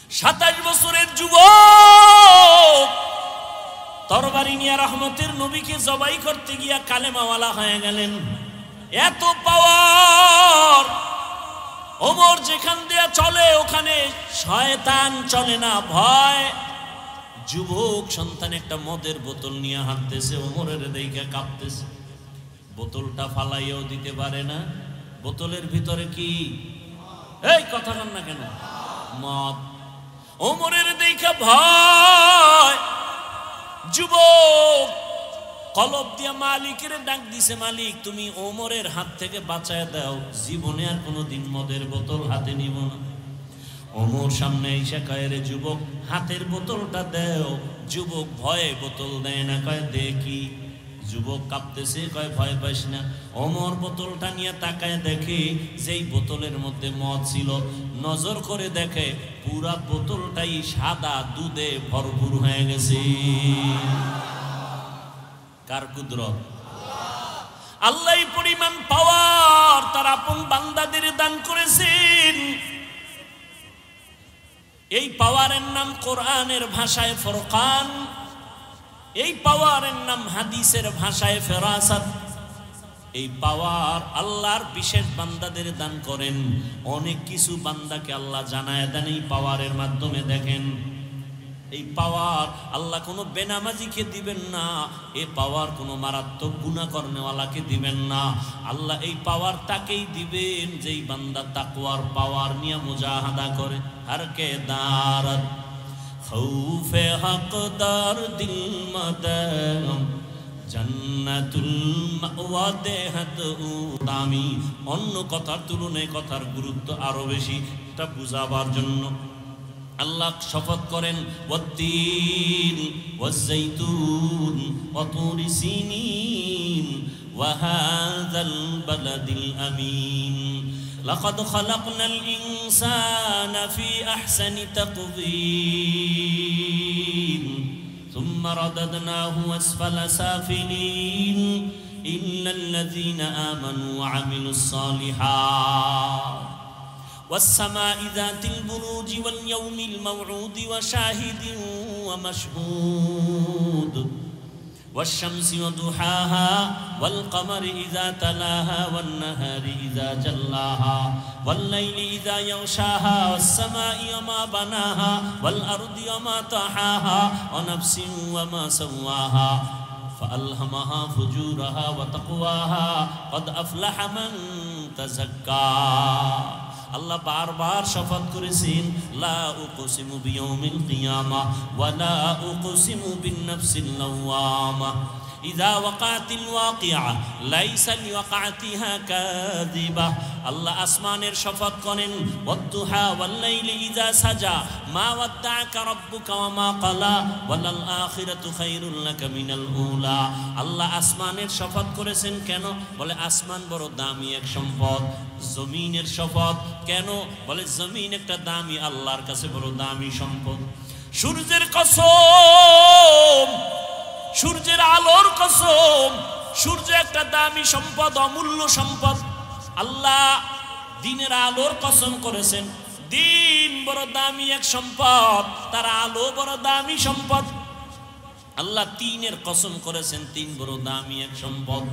27 বছরের যুবক তরবারি নিয়ে রহমতের নবীকে জবাই করতে গিয়া কালেমাওয়ালা হয়ে গেলেন। এত পাওয়ার, ওমর যেখান দিয়ে চলে ওখানে শয়তান চলে না, ভয়। যুবক সন্তান একটা মদের বোতল নিয়ে হাঁটতেছে, ওমরের দিকে কাঁপতেছে, বোতলটা ফালাইয়াও দিতে পারে না। বোতলের ভিতরে কি? এই কথা বল না কেন? মদ। ওমরের দিকে ভয়। যুবক কলব দিয়া মালিকের ডাক দিছে, মালিক তুমি ওমরের হাত থেকে বাঁচায় দাও, জীবনে আর কোনোদিন মদের বোতল হাতে নিব না। ওমর সামনে এসে কয়, রে যুবক হাতের বোতলটা দেও। যুবক ভয়ে বোতল দেয় না, কয় দেখি। যুবক কাঁপতেছে, কয় ভয় পাইস না। ওমর বোতলটা নিয়ে তাকায় দেখে যেই বোতলের মধ্যে মদ ছিল, নজর করে দেখে পুরা বোতলটাই সাদা দুধে ভরপুর হয়ে গেছে। কার কুদরত? আল্লাহ পরিমাণ পাওয়ার তার আপন বান্দাদের দান করেছেন। এই পাওয়ারের নাম কোরআনের ভাষায় ফুরকান, এই পাওয়ারের নাম হাদিসের ভাষায় ফেরাসাত। এই পাওয়ার আল্লাহর বিশেষ বান্দাদের দান করেন। অনেক কিছু বান্দাকে আল্লাহ জানায় দেন এই পাওয়ারের মাধ্যমে। দেখেন এই পাওয়ার আল্লাহ কোনো বেনামাজিকে দিবেন না, এই পাওয়ার কোনো মারাত্মক গুনাহ করনেওয়ালাকে দিবেন না। আল্লাহ এই পাওয়ার তাকেই দিবেন যেই বান্দা তাকওয়ার পাওয়ার নিয়ে মুজাহাদা করে। হর কে দারত খৌফে হকদার দিল মদম জান্নাতুল মাওয়া দেহত দামি। অন্য কথার তুলনায় কথার গুরুত্ব আরো বেশি, এটা বুঝাবার জন্য আল্লাহ শপথ করেন, ওয়াত্তিন ওয়াজ্জাইতুন ওয়া তুরি সিনিন ওয়া হাযাল বালাদিল আমিন লাকাদ খালাকনাল ইনসানা ফি আহসানি তাকওয়িম সুম্মা রাদাদনাহু আসফালা সাফিলিন ইল্লাল্লাযীনা আমানু ওয়া আমিলুস সালিহাত والسماء ذات البروج واليوم الموعود وشاهد ومشهود والشمس وضحاها والقمر إذا تلاها والنهار إذا جلاها والليل إذا يغشاها والسماء وما بناها والأرض وما طحاها ونفس وما سواها فألهمها فجورها وتقواها قد أفلح من تزكى। আল্লাহ বারবার শপথ করেছেন, লা উকসিমু বিয়াউমিল কিয়ামা ওয়া লা উকসিমু বিন-নাফসিল লাওয়ামা ইযা ওয়াকাতিল ওয়াকিআ লাইসা লিওয়াকাতিহা কাযিবা। আল্লাহ আসমানের শপথ করেন, ওয়াদ-দুহা ওয়াল-লাইলি ইযা সাজা মা ওয়াদ্দাআকা রাব্বুকা ওয়া মা ক্বালা ওয়ালাল আখিরাতু খায়রুল লাকা মিনাল উলা। আল্লাহ আসমানের শপথ করেছেন কেন? বলে আসমান বড় দামি এক সম্পদ। জমিনের শপথ কেন? বলে জমিন একটা দামি, আল্লাহর কাছে বড় দামি সম্পদ। সূর্যের কসম, সূর্যের আলোর কসম, সূর্য একটা দামি সম্পদ, অমূল্য সম্পদ। আল্লাহ দিনের আলোর কসম করেছেন, দিন বড় দামি এক সম্পদ, তার আলো বড় দামি সম্পদ। আল্লাহ তিনের কসম করেছেন, তিন বড় দামি এক সম্পদ।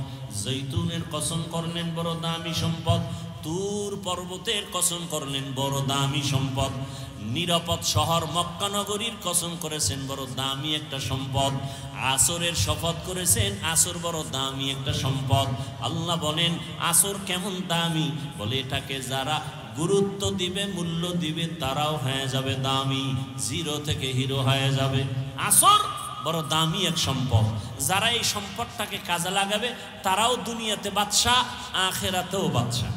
জৈতুনের কসম করলেন বড় দামি সম্পদ। তুর পর্বতের কসম করলেন বড় দামি সম্পদ। নিরাপদ শহর মক্কা নগরীর কসম করেছেন বড় দামি একটা সম্পদ। আসরের শপথ করেছেন, আসর বড় দামি একটা সম্পদ। আল্লাহ বলেন আসর কেমন দামি? বলে এটাকে যারা গুরুত্ব দিবে, মূল্য দিবে, তারাও হয়ে যাবে দামি, জিরো থেকে হিরো হয়ে যাবে। আসর বড় দামি এক সম্পদ। যারা এই সম্পদটাকে কাজে লাগাবে তারাও দুনিয়াতে বাদশাহ, আখিরাতেও বাদশাহ।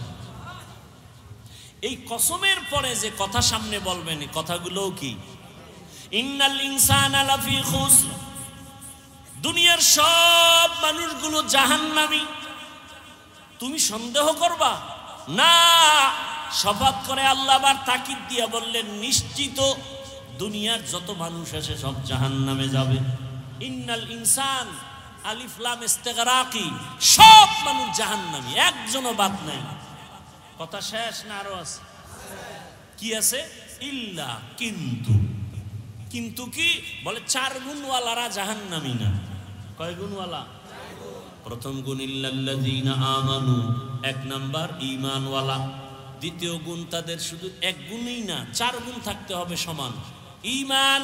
এই কসমের পরে যে কথা সামনে বলবেন, এই কথাগুলো কি? ইন্নাল ইনসানা লাফি খুসর, দুনিয়ার সব মানুষগুলো জাহান্নামী। তুমি সন্দেহ করবা না? শপথ করে আল্লাহ আবার তাকিদ দিয়া বললেন, নিশ্চিত দুনিয়ার যত মানুষ আছে সব জাহান্নামে যাবে। ইন্নাল ইনসান আলিফ লাম ইস্তিগরাকি, সব মানুষ জাহান্নামী, একজনও বাদ নাই। কথা শেষ না আরো আছে? কি আছে? ইল্লা কিন্তু, কিন্তু কি বলে 4 গুণওয়ালারা জাহান্নামী না। কয় গুণওয়ালা? প্রথম গুণ ইল্লাল্লাযীনা আমানু, 1 নাম্বার ঈমানওয়ালা। দ্বিতীয় গুণ তাদের শুধু 1 গুণই না, 4 গুণ থাকতে হবে সমান। ঈমান,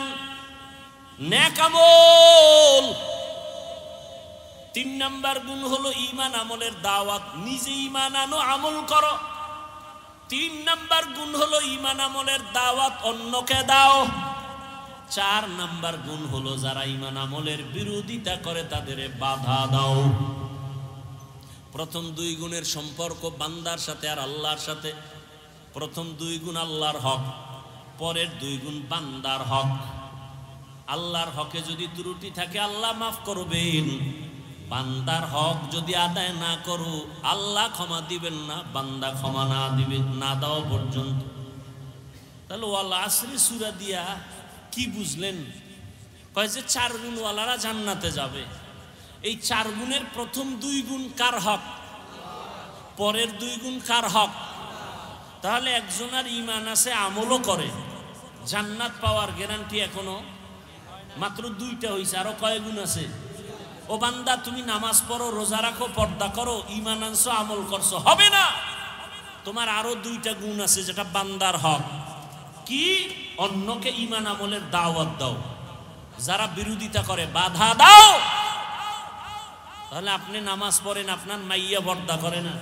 নেক আমল। 3 নাম্বার গুণ হলো ঈমান আমলের দাওয়াত, নিজে ঈমান আনো, আমল করো। 3 নাম্বার গুণ হলো ঈমান আমলের দাওয়াত, অন্যকে দাও। 4 নাম্বার গুণ হলো যারা ঈমান আমলের বিরোধিতা করে তাদের বাধা দাও। প্রথম 2 গুণের সম্পর্ক বান্দার সাথে আর আল্লাহর সাথে। প্রথম 2 গুণ আল্লাহর হক, পরের 2 গুণ বান্দার হক। আল্লাহর হকে যদি ত্রুটি থাকে আল্লাহ মাফ করবেন, বান্দার হক যদি আদায় না করো আল্লাহ ক্ষমা দিবেন না, বান্দা ক্ষমা না দিবে না দেওয়া পর্যন্ত। তাহলে ওয়াল আসরি সূরা দিয়া কি বুঝলেন? কয় যে 4 গুণওয়ালারা জান্নাতে যাবে। এই 4 গুণের প্রথম 2 গুণ কার হক? পরের 2 গুণ কার হক? তাহলে একজনের ঈমান আছে, আমলও করে, জান্নাত পাওয়ার গ্যারান্টি এখনো মাত্র 2টা হইছে। আরো কয় গুণ আছে? ও বান্দা তুমি নামাজ পড়ো, রোজা রাখো, পর্দা করো, ঈমান আনছো, আমল করছো, হবে না। তোমার আরো 2টা গুণ আছে যেটা বান্দার হক। কি? অন্যকে ঈমান আমলের দাওয়াত দাও, যারা বিরোধিতা করে বাধা দাও। তাহলে আপনি নামাজ পড়েন, আপনার মাইয়া পর্দা করে না,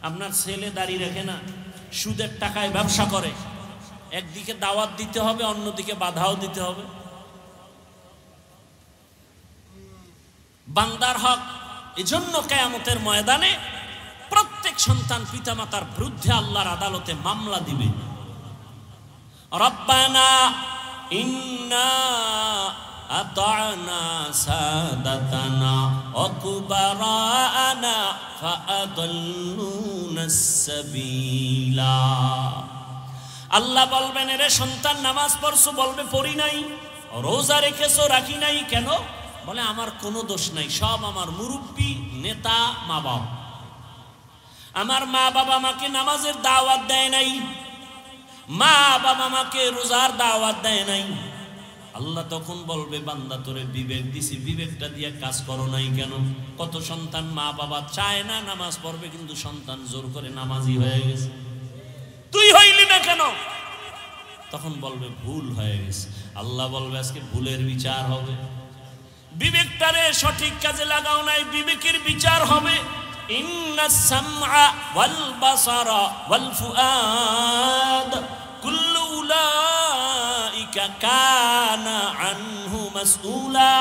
আপনার ছেলে দাড়ি রাখে না, সুদের টাকায় ব্যবসা করে, একদিকে দাওয়াত দিতে হবে, অন্যদিকে বাধাও দিতে হবে। বান্দার হক। এজন্য কিয়ামতের ময়দানে প্রত্যেক সন্তান পিতামাতার বিরুদ্ধে আল্লাহর আদালতে মামলা দিবে। রব্বানা ইন্না আতা'না সাদাতানা ওয়া কুবারানা ফাআদাল্লুনাস সাবিলা। আল্লাহ বলবেন, এরে সন্তান নামাজ পড়ছো, বলবে পড়ি নাই। রোজা রেখেছো, রাখি নাই। কেন? বলে আমার কোনো দোষ নাই, সব আমার মুরব্বী, নেতা, মা বাবা। আমার মা বাবা আমাকে নামাজের দাওয়াত দেয় নাই, মা বাবা আমাকে রোজার দাওয়াত দেয় নাই। আল্লাহ তখন বলবে, বান্দা তোরে বিবেক দিছি, বিবেকটা দিয়ে কাজ করো নাই কেন? কত সন্তান মা বাবা চায় না নামাজ পড়বে, কিন্তু সন্তান জোর করে নামাজি হয়ে গেছে, তুই হইলি না কেন? তখন বলবে ভুল হয়ে গেছে। আল্লাহ বলবে আজকে ভুলের বিচার হবে। বিবেকটারে সঠিক কাজে লাগাও নাই, বিবেকের বিচার হবে। ইন্নাস সামআ ওয়াল বাসারা ওয়াল ফুআদ কুল্লু উলাইকা কানা আনহু মাসউলা।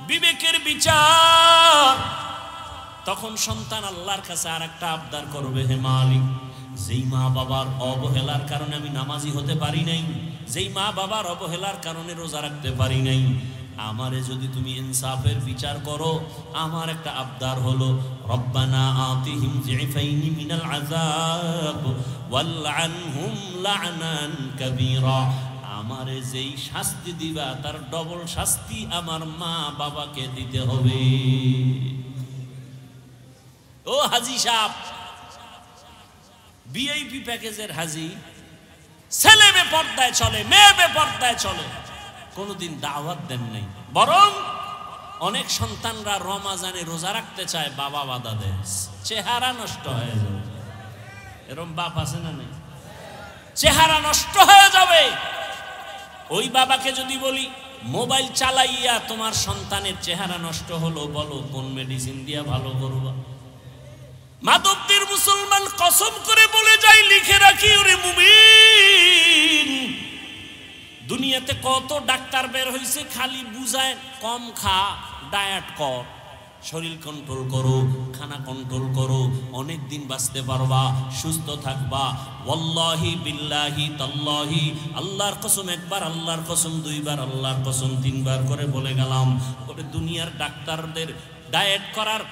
বিবেকের বিচার। তখন সন্তান আল্লাহর কাছে আরেকটা আবদার করবে, হে মালিক, যেই মা বাবার অবহেলার কারণে আমি নামাজি হতে পারি নাই, যেই মা বাবার অবহেলার কারণে রোজা রাখতে পারি নাই, আমারে যদি তুমি ইনসাফের বিচার করো, আমার একটা আবদার হলো, রব্বানা আতিহিম যিফাইনি মিনাল আযাব ওয়ালআনহুম লা'নান কাবীরা। আমারে যেই শাস্তি দিবা তার ডবল শাস্তি আমার মা বাবাকে দিতে হবে। ও হাজী সাহেব, ভিআইপি প্যাকেজের হাজী, ছেলে বেপরদায় চলে, মেয়ে বেপরদায় চলে, কোনদিন দাওয়াত দেন নাই। বরং অনেক সন্তানরা রমাজানে রোজা রাখতে চায়, বাবা বাধা দেয়, চেহারা নষ্ট হয়ে যাবে। এরকম বাপ আছে না নেই? চেহারা নষ্ট হয়ে যাবে। ওই বাবাকে যদি বলি, মোবাইল চালাইয়া তোমার সন্তানের চেহারা নষ্ট হলো, বলো কোন মেডিসিন দিয়া ভালো করবা? মাদকদের মুসলমান কসম করে বলে যাই, লিখে রাখি, ওরে মুমিন, দুনিয়াতে কত ডাক্তার বের হইছে, খালি বুঝায় কম খা, ডায়েট কর, শরীর কন্ট্রোল করো, খানা কন্ট্রোল করো, অনেক দিন বাঁচতে পারবা, সুস্থ থাকবা। ওয়াল্লাহি বিল্লাহি তাল্লাহি, আল্লাহর কসম একবার, আল্লাহর কসম দুইবার, আল্লাহর কসম তিনবার করে বলে গেলাম। ওরে দুনিয়ার ডাক্তারদের ডায়েট করার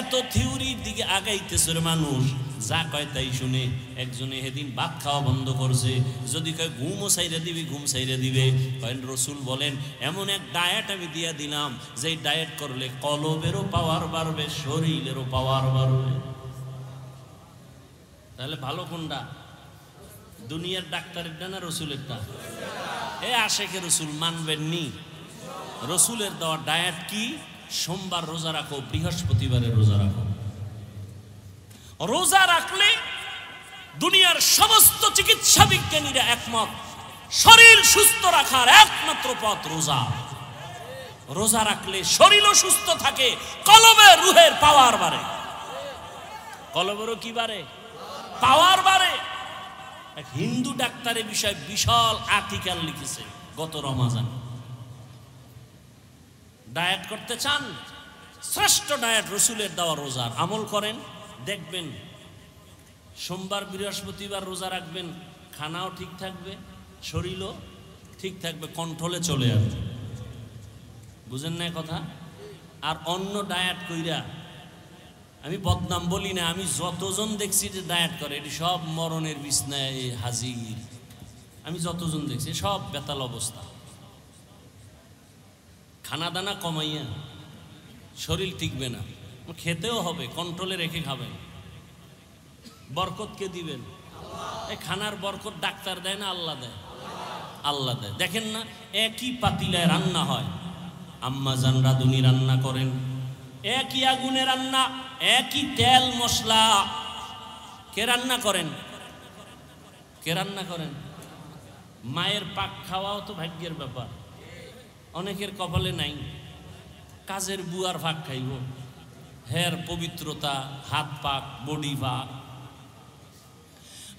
এত থিওরির দিকে আগাইতেছে মানুষ, যা কয় তাই শুনে। একজনে সেদিন ভাত খাওয়া বন্ধ করছে, যদি কয় ঘুমও সাইরে দিবি, ঘুম সাইরে দিবে। কয়েন রসুল বলেন, এমন এক ডায়েট আমি দিয়া দিলাম, যে ডায়েট করলে কলবেরও পাওয়ার বাড়বে, শরীরেরও পাওয়ার বাড়বে। তাহলে ভালো কোনটা? দুনিয়ার ডাক্তারেরটা না রসুলেরটা? এ আশেকে রসুল মানবেন নি? রসুলের দেওয়া ডায়েট কি? সোমবার রোজা রাখো, বৃহস্পতিবারে রোজা রাখো। রোজা রাখলে দুনিয়ার সমস্ত চিকিৎসা বিজ্ঞানীরা একমত, শরীর সুস্থ রাখার একমাত্র পথ রোজা। রোজা রাখলে শরীরও সুস্থ থাকে, কলবে রুহের পাওয়ার বাড়ে। কলবেরও কি বাড়ে? পাওয়ার বাড়ে। এক হিন্দু ডাক্তারের বিষয়ে বিশাল আর্টিকেল লিখেছে গত রমাজান। ডায়েট করতে চান? শ্রেষ্ঠ ডায়েট রসুলের দেওয়া রোজার আমল করেন, দেখবেন সোমবার বৃহস্পতিবার রোজা রাখবেন, খানাও ঠিক থাকবে, শরীরও ঠিক থাকবে, কন্ট্রোলে চলে আসবে। বুঝেন না কথা? আর অন্য ডায়েট কইরা, আমি বদনাম বলি না, আমি যতজন দেখছি যে ডায়েট করে এটি সব মরণের বিছনায় হাজির। আমি যতজন দেখছি সব বেতাল অবস্থা। খানা দানা কমাইয়া শরীর টিকবে না, খেতেও হবে, কন্ট্রোলে রেখে খাবেন। বরকত কে দিবেন? এই খানার বরকত ডাক্তার দেয় না, আল্লাহ দেয়? আল্লাহ দেয়। দেখেন না, একই পাতিলায় রান্না হয়, আম্মা জান রাঁধুনি রান্না করেন, একই আগুনে রান্না, একই তেল মশলা। কে রান্না করেন? কে রান্না করেন? মায়ের পাক খাওয়াও তো ভাগ্যের ব্যাপার, অনেকের কপালে নাই। কাজের বুয়ার ভাগ খাইব, হের পবিত্রতা, হাত পাক, বডি পাক।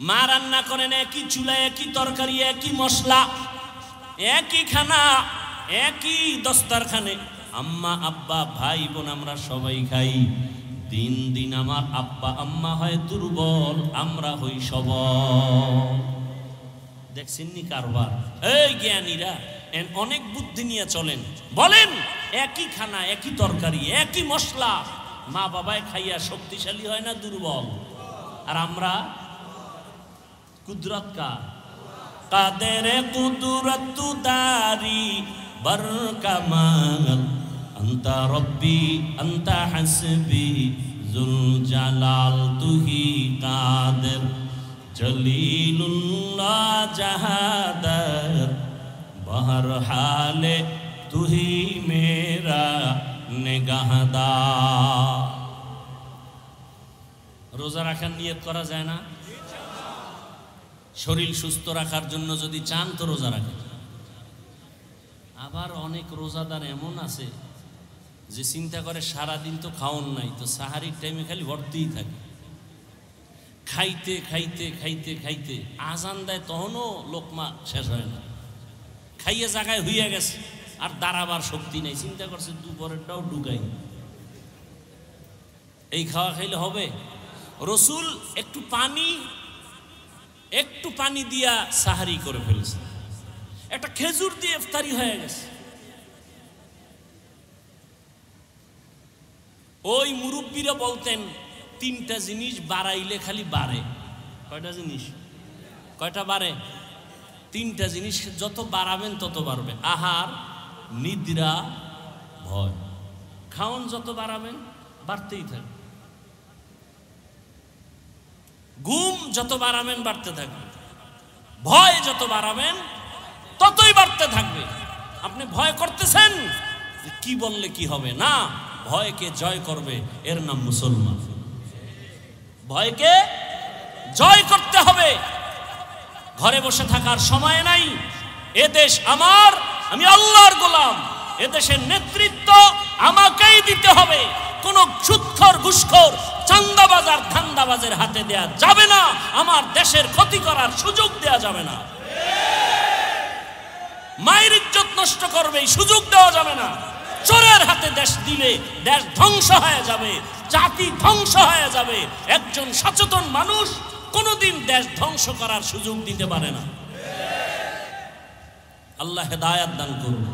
মা রান্না করেন একই চুলায়, একই তরকারি, একই মশলা, একই খানা, একই দস্তারখানে। আম্মা আব্বা ভাই বোন আমরা সবাই খাই। দিন দিন আমার আব্বা আম্মা হয় দুর্বল, আমরা হই সবল। দেখছেন নি কারবার? এই জ্ঞানীরা অনেক বুদ্ধি নিয়ে চলেন। বলেন একই খানা, একই তরকারি, একই মশলা, মা বাবায় খাইয়া শক্তিশালী হয় না দুর্বল? আর আমরা কুদরত কা কাদের কুদরত দারি বরকামাল আন্তা রব্বি আন্তা হাসবি জুল জালাল তুহি কাদের জলিলুল্লাহ জাহাদাত বহর হালে তুহি মেরা নিগাহদার। রোজা রাখার নিয়ত করা যায় না? শরীর সুস্থ রাখার জন্য যদি চান তো রোজা রাখেন। আবার অনেক রোজাদার এমন আছে যে চিন্তা করে সারাদিন তো খাওন নাই, তো সাহারির টাইমে খালি ভর্তিই থাকে, খাইতে খাইতে খাইতে খাইতে আজান দেয় তখনও লোকমা শেষ হয় না, খাইয়ে জায়গায় হইয়া গেছে, আর দাঁড়াবার শক্তি নেই। চিন্তা করছে দুপুরেরটাও ঢুকাই, এই খাওয়া খাইলে হবে? রসুল একটু পানি দিয়া সাহারি করে ফেলছে, একটা খেজুর দিয়ে ইফতারি হয়ে গেছে। ওই মুরব্বীরা বলতেন তিনটা জিনিস বাড়াইলে খালি বাড়ে। কয়টা জিনিস? কয়টা বাড়ে? তিনটা জিনিস যত বাড়াবেন তত বাড়বে। আহার, নিদ্রা, ভয়। খাওন যত বাড়াবেন বাড়তেই থাকবে, ঘুম যত বাড়াবেন বাড়তে থাকবে, ভয় যত বাড়াবেন ততই বাড়তে থাকবে। আপনি ভয় করতেছেন কি বললে কি হবে না, ভয়কে জয় করবে, এর নাম মুসলমান। ভয়কে জয় করতে হবে। ঘরে বসে থাকার সময় নাই। এ দেশ আমার, আমি আল্লাহর গোলাম, এ দেশের নেতৃত্ব আমাকেই দিতে হবে। কোন সুদখোর, ঘুষখোর, চান্দাবাজার, ধান্দাবাজের হাতে দেয়া যাবে না। আমার দেশের ক্ষতি করার সুযোগ দেয়া যাবে না। মায়ের ইজ্জত নষ্ট করবে এই সুযোগ দেওয়া যাবে না। চোরের হাতে দেশ দিলে দেশ ধ্বংস হয়ে যাবে, জাতি ধ্বংস হয়ে যাবে। একজন সচেতন মানুষ কোনোদিন দেশ ধ্বংস করার সুযোগ দিতে পারে না। আল্লাহ হেদায়েত দান করুন।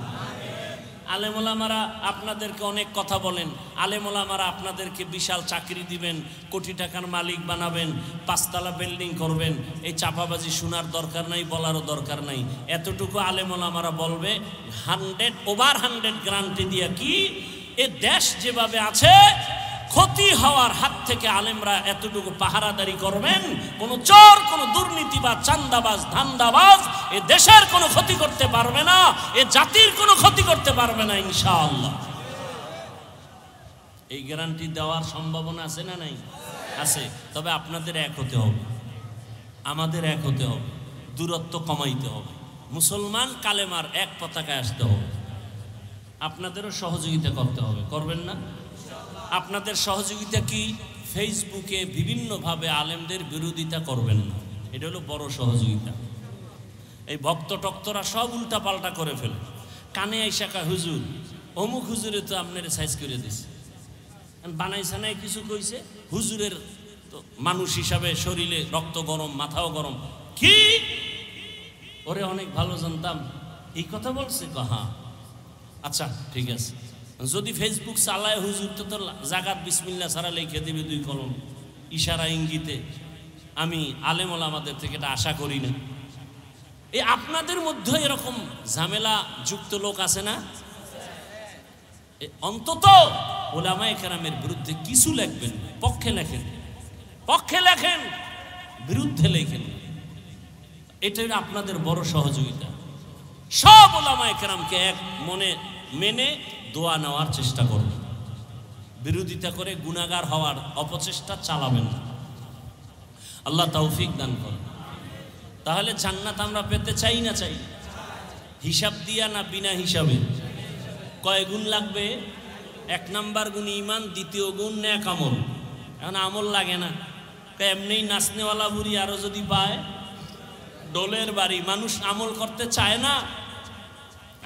আলেম ওলামারা আপনাদেরকে অনেক কথা বলেন, আলেম ওলামারা আপনাদেরকে বিশাল চাকরি দিবেন, কোটি টাকার মালিক বানাবেন, 5 তলা বিল্ডিং করবেন। এই চাপাবাজি শোনার দরকার নাই, বলারও দরকার নাই। এতটুকু আলেম ওলামারা বলবে 100 over 100 গ্যারান্টি দিয়া কি এ দেশ যেভাবে আছে ক্ষতি হওয়ার হাত থেকে আলেমরা এতটুকু পাহারাদারি করবেন, কোন চোর, কোন দুর্নীতিবাজ, চান্দাবাজ, ধান্দাবাজ এ দেশের কোনো ক্ষতি করতে পারবে না, এ জাতির কোনো ক্ষতি করতে পারবে না ইনশাআল্লাহ। এই গ্যারান্টি দেওয়ার সম্ভাবনা আছে না নাই? আছে। তবে আপনাদের এক হতে হবে, আমাদের এক হতে হবে, দূরত্ব কমাইতে হবে, মুসলমান কালেমার এক পতাকায় আসতে হবে। আপনাদেরও সহযোগিতা করতে হবে, করবেন না? আপনাদের সহযোগিতা কি? ফেসবুকে বিভিন্নভাবে আলেমদের বিরোধিতা করবেন না, এটা হলো বড় সহযোগিতা। এই ভক্ত টক্তরা সব উল্টা পাল্টা করে ফেলে, কানে আইসা কয় হুজুর অমুক হুজুরে তো আপনার সাইজ করে দিছে, বানাইছে নাই কিছু কইছে, হুজুরের তো মানুষ হিসাবে শরীরে রক্ত গরম, মাথাও গরম। কি ওরে অনেক ভালো জানতাম, এই কথা বলছে? হ্যাঁ, আচ্ছা ঠিক আছে। যদি ফেসবুক চালায় হুজুর তো তোর জাগাত বিসমিল্লাহ ছাড়া লিখে দিবে 2 কলম ইশারা ইঙ্গিতে। আমি আলেম ওলামাদের থেকে এটা আশা করি না। এই আপনাদের মধ্যে এরকম ঝামেলা যুক্ত লোক আছে না? অন্তত ওলামায়ে কেরামের বিরুদ্ধে কিছু লিখবেন, পক্ষে লেখেন, পক্ষে লেখেন, বিরুদ্ধে লেখেন। এটাই আপনাদের বড় সহযোগিতা। সব ওলামায়ে কেরামকে এক মনে মেনে দোয়া নেওয়ার চেষ্টা করবেন, বিরোধিতা করে গুনাহগার হওয়ার অপচেষ্টা চালাবেন না। আল্লাহ তৌফিক দান করেন। তাহলে জান্নাত আমরা পেতে চাই না চাই? হিসাব দিয়া না বিনা হিসাবে? কয় গুণ লাগবে? 1 নাম্বার গুণ ঈমান, 2য় গুণ নেক আমল। এখন আমল লাগে না, এমনি নাচনেওয়ালা বুড়ি আরো যদি পায় ডোলের বাড়ি, মানুষ আমল করতে চায় না।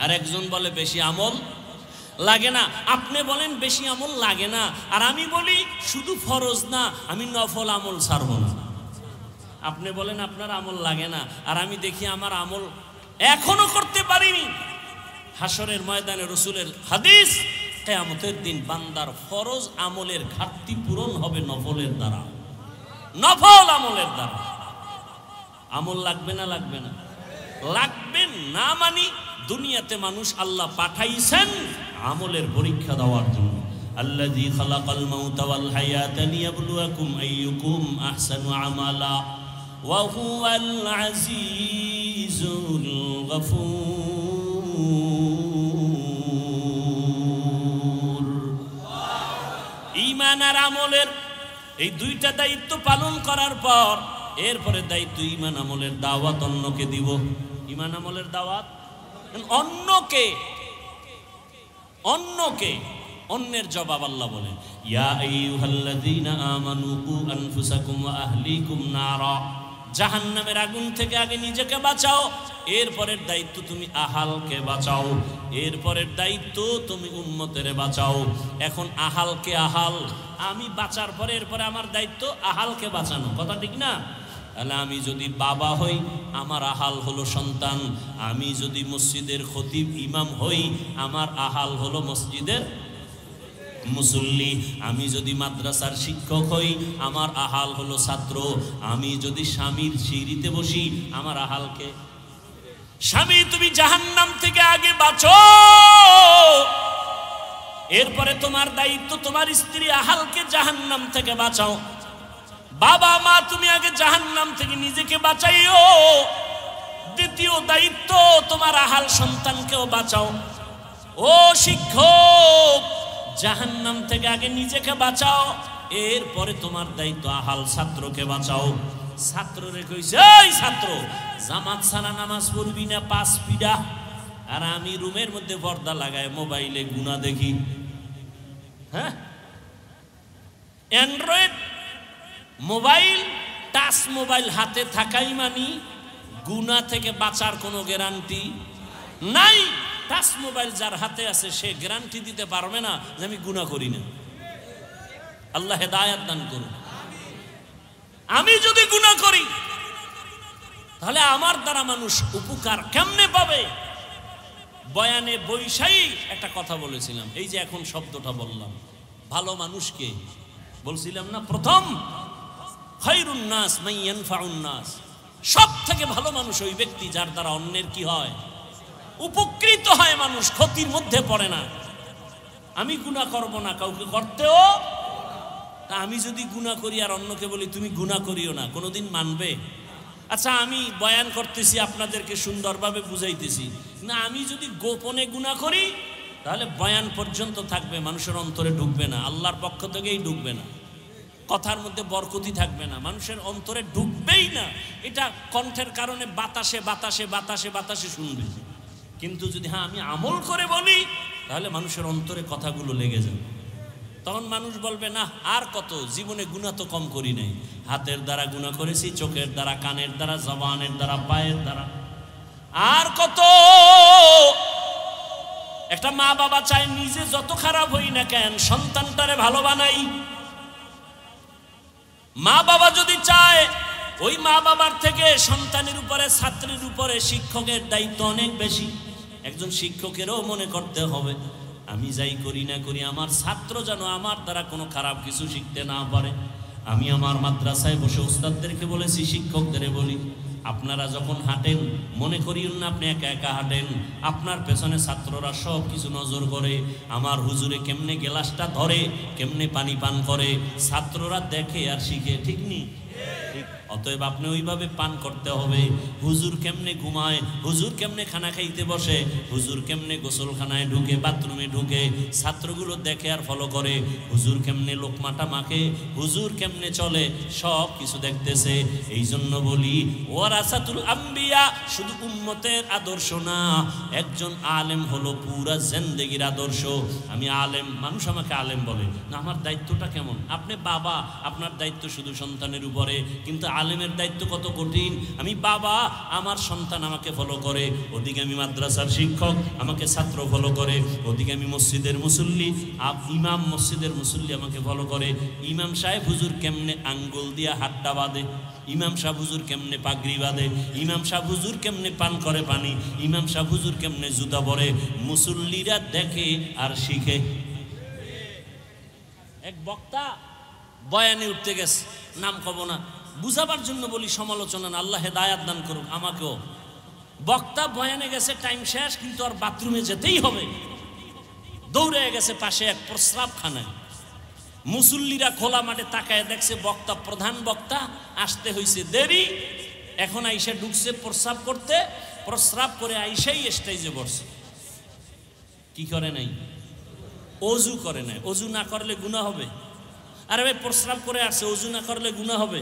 আর একজন বলে বেশি আমল লাগে না। আপনি বলেন বেশি আমল লাগে না, আর আমি বলি শুধু ফরজ না, আমি নফল আমল ছাড়ব না। আপনি বলেন আপনার আমল লাগে না, আর আমি দেখি আমার আমল এখনো করতে পারিনি। হাসরের ময়দানে রসুলের হাদিস, কিয়ামতের দিন বান্দার ফরজ আমলের ঘাটতি পূরণ হবে নফলের দ্বারা, নফল আমলের দ্বারা। আমল লাগবে না? লাগবে না? লাগবে না। মানি দুনিয়াতে মানুষ আল্লাহ পাঠাইছেন আমলের পরীক্ষা দেওয়ার জন্য। আল্লাযী খালাকাল মাউতা ওয়াল হায়াতা লিয়াবলুয়াকুম আইয়ুকুম আহসানু আমালা ওয়া হুয়াল আজিজুল গফুর। ঈমান আর আমলের এই 2টা দায়িত্ব পালন করার পর এরপরে দায়িত্ব ঈমান আমলের দাওয়াত অন্যকে দিব। ঈমান আমলের দাওয়াত অন্যকে অন্যের জবাব আল্লাহ বলেন, ইয়া আইয়ুহাল্লাযীনা আমানু কু আনফুসাকুম ওয়া আহলিকুম নারা। জাহান্নামের আগুন থেকে আগে নিজেকে বাঁচাও, এরপরের দায়িত্ব তুমি আহালকে বাঁচাও, এরপরের দায়িত্ব তুমি উম্মতের বাঁচাও। এখন আহালকে আহাল আমি বাঁচার পরে এরপরে আমার দায়িত্ব আহালকে বাঁচানো, কথা ঠিক না? তাহলে আমি যদি বাবা হই আমার আহাল হলো সন্তান, আমি যদি মসজিদের খতিব ইমাম হই আমার আহাল হলো মসজিদের মুসল্লি, আমি যদি মাদ্রাসার শিক্ষক হই আমার আহাল হলো ছাত্র, আমি যদি স্বামীর সিঁড়িতে বসি আমার আহালকে। স্বামী তুমি জাহান্নাম থেকে আগে বাঁচো, এরপরে তোমার দায়িত্ব তোমার স্ত্রী আহালকে জাহান্নাম থেকে বাঁচাও। বাবা মা তুমি আগে জাহান্নাম থেকে নিজেকে বাঁচাইও, দ্বিতীয় দায়িত্ব তোমার আহাল সন্তানকেও বাঁচাও। ও শিক্ষক জাহান্নাম থেকে আগে নিজেকে বাঁচাও, এরপরে তোমার দায়িত্ব আহাল ছাত্রকে বাঁচাও। ছাত্ররে কইছে, এই ছাত্র জামাত ছাড়া নামাজ পড়বি না 5 পিডা, আর আমি রুমের মধ্যে পর্দা লাগায় মোবাইলে গুনাহ দেখি। হ্যাঁ, অ্যান্ড্রয়েড মোবাইল, টাচ মোবাইল হাতে থাকাই মানি গুনাহ থেকে বাঁচার কোনো গ্যারান্টি নাই। টাচ মোবাইল যার হাতে আছে সে গ্যারান্টি দিতে পারবে না যে আমি গুনাহ করি না। আল্লাহ হেদায়েত দান করুন। আমি যদি গুনাহ করি তাহলে আমার দ্বারা মানুষ উপকার কেমনে পাবে? বয়ানে বৈশাই একটা কথা বলেছিলাম, এই যে এখন শব্দটা বললাম, ভালো মানুষকে বলছিলাম না প্রথম, খায়রুন নাস মান ইয়ানফাউন নাস, সব থেকে ভালো মানুষ ওই ব্যক্তি যার দ্বারা অন্যের কি হয়? উপকৃত হয়, মানুষ ক্ষতির মধ্যে পড়ে না। আমি গুনাহ করব না, কাউকে করতেও তা আমি যদি গুনাহ করি আর অন্যকে বলি তুমি গুনাহ করিও না, কোনোদিন মানবে? আচ্ছা আমি বয়ান করতেছি, আপনাদেরকে সুন্দরভাবে বুঝাইতেছি, না আমি যদি গোপনে গুনাহ করি তাহলে বয়ান পর্যন্ত থাকবে, মানুষের অন্তরে ঢুকবে না, আল্লাহর পক্ষ থেকেই ঢুকবে না, কথার মধ্যে বরকতি থাকবে না, মানুষের অন্তরে ঢুকবেই না। এটা কণ্ঠের কারণে বাতাসে বাতাসে বাতাসে বাতাসে শুনবে। কিন্তু যদি হ্যাঁ আমি আমল করে বলি তাহলে মানুষের অন্তরে কথাগুলো লেগে যাবে। তখন মানুষ বলবে না আর কত, জীবনে গুনাহ তো কম করি নাই, হাতের দ্বারা গুনাহ করেছি, চোখের দ্বারা, কানের দ্বারা, জবানের দ্বারা, পায়ের দ্বারা, আর কত। একটা মা বাবা চায় নিজে যত খারাপ হই না কেন সন্তানটারে ভালো বানাই। মা বাবা যদি চায়, ওই মা বাবার থেকে সন্তানের উপরে, ছাত্রের উপরে শিক্ষকের দায়িত্ব অনেক বেশি। একজন শিক্ষকেরও মনে করতে হবে আমি যাই করি না করি আমার ছাত্র যেন আমার দ্বারা কোনো খারাপ কিছু শিখতে না পারে। আমি আমার মাদ্রাসায় বসে উস্তাদদেরকে বলেছি, শিক্ষকদের বলি, আপনারা যখন হাঁটেন মনে করিও না আপনি একা একা হাঁটেন, আপনার পেছনে ছাত্ররা সব কিছু নজর করে। আমার হুজুরে কেমনে গ্লাসটা ধরে, কেমনে পানি পান করে, ছাত্ররা দেখে আর শিখে, ঠিক নি? অতএব আপনি ওইভাবে পান করতে হবে। হুজুর কেমনে ঘুমায়, হুজুর কেমনে খানা খাইতে বসে, হুজুর কেমনে গোসলখানায় ঢুকে, বাথরুমে ঢুকে, ছাত্রগুলো দেখে আর ফলো করে। হুজুর কেমনে লোকমাটা মাখে, হুজুর কেমনে চলে, সব কিছু দেখতেছে। এই জন্য বলি ওয়ারাসাতুল আম্বিয়া শুধু উম্মতের আদর্শ না, একজন আলেম হলো পুরা জিন্দেগির আদর্শ। আমি আলেম, মানুষ আমাকে আলেম বলে না, আমার দায়িত্বটা কেমন? আপনি বাবা, আপনার দায়িত্ব শুধু সন্তানের উপরে, কিন্তু আলেমের দায়িত্ব কত কঠিন। আমি বাবা, আমার সন্তান আমাকে ফলো করে, ওদিকে আমি মাদ্রাসার শিক্ষক, আমাকে ছাত্র ফলো করে, ওদিকে আমি মসজিদের মুসল্লি, ইমাম মসজিদের মুসল্লি আমাকে ফলো করে। ইমাম সাহেব হুজুর কেমনে আঙ্গুল দিয়া হাতটা বাঁধে, ইমাম সাহেব হুজুর কেমনে পাগড়ি বাঁধে, ইমাম সাহেব হুজুর কেমনে পান করে পানি, ইমাম সাহেব হুজুর কেমনে জুতা পরে, মুসল্লিরা দেখে আর শিখে। এক বক্তা বয়ানে উঠতে গেছে, নাম কব না, বুঝাবার জন্য বলি, সমালোচনা না, আল্লাহ হেদায়াত দান করুক আমাকেও। বক্তা বয়ানে গেছে, টাইম শেষ, কিন্তু আর বাথরুমে যেতেই হবে, দৌড়ে গেছে পাশে এক প্রস্রাবখানায়। মুসল্লিরা খোলা মাঠে তাকায় দেখছে বক্তা, প্রধান বক্তা আসতে হয়েছে দেরি, এখন আইসা ঢুকছে প্রস্রাব করতে, প্রস্রাব করে আইসাই স্টেজে বসছে। কি করে নাই? অজু করে নাই। অজু না করলে গুনাহ হবে? আরে ভাই প্রস্রাব করে আসছে, অজু না করলে গুনাহ হবে?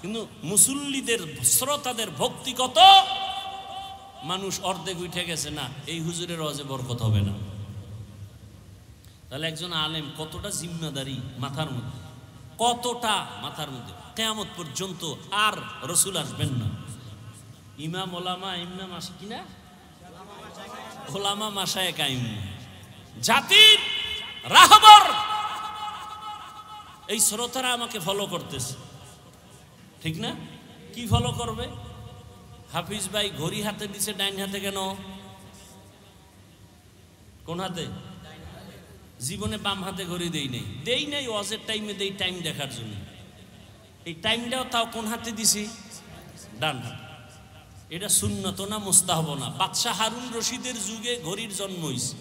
কিন্তু মুসল্লিদের, শ্রোতাদের ভক্তি কত, মানুষ অর্ধেক উঠে গেছে, না এই হুজুরের ওয়াজে বরকত হবে না। তাহলে একজন আলেম কতটা জিম্মাদারি মাথার মধ্যে, কতটা মাথার মধ্যে। কিয়ামত পর্যন্ত আর রসুল আসবেন না। ইমাম ওলামা, ইমাম আসে কিনা, ওলামা মাশায়েখ আইম, জাতির রাহবর, এই শ্রোতারা আমাকে ফলো করতেছে, ঠিক না? কি ফলো করবে? হাফিজ ভাই ঘড়ি হাতে দিছে, ডাইন হাতে কেন? কোন হাতে? জীবনে বাম হাতে ঘড়ি দেই নাই, ওয়াজের টাইমে দেই, টাইম দেখার জন্য। এই টাইমটাও তাও কোন হাতে দিছি? ডান হাতে। এটা সুন্নত না মুস্তাহাব না? বাদশাহ হারুন রশিদের যুগে ঘড়ির জন্ম হয়েছে।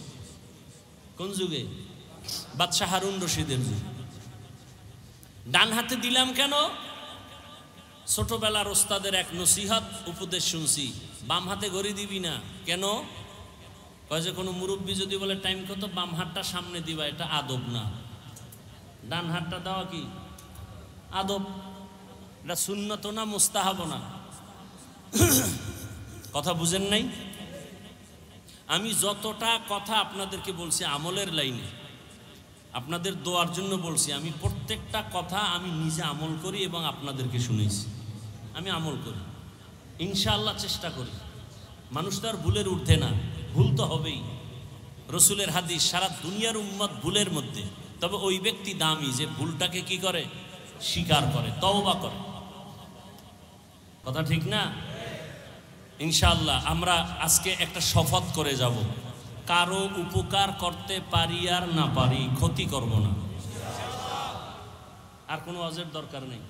কোন যুগে? বাদশাহ হারুন রশিদের যুগে। ডান হাতে দিলাম কেন? ছোটবেলার ওস্তাদের এক নসিহত উপদেশ শুনছি, বাম হাতে ঘড়ি দিবি না কেন? কয় যে কোনো মুরব্বী যদি বলে টাইম কত, বাম হাতটা সামনে দিবা, এটা আদব না। ডান হাতটা দেওয়া কি আদব? এটা সুন্নত না মুস্তাহাব না? কথা বুঝেন নাই? আমি যতটা কথা আপনাদেরকে বলছি আমলের লাইনে, আপনাদের দোয়ার জন্য বলছি, আমি প্রত্যেকটা কথা আমি নিজে আমল করি এবং আপনাদেরকে শুনেছি। আমি আমল করি, ইনশাআল্লাহ চেষ্টা করি। মানুষ তো আর ভুলের ঊর্ধ্বে না, ভুল তো হবেই। রসুলের হাদিস, সারা দুনিয়ার উম্মত ভুলের মধ্যে, তবে ওই ব্যক্তি দামি যে ভুলটাকে কি করে, স্বীকার করে, তওবা করে। কথা ঠিক না? ইনশাআল্লাহ আমরা আজকে একটা শপথ করে যাব, কারো উপকার করতে পারি আর না পারি, ক্ষতি করব না। আর কোনো ওয়াজের দরকার নেই।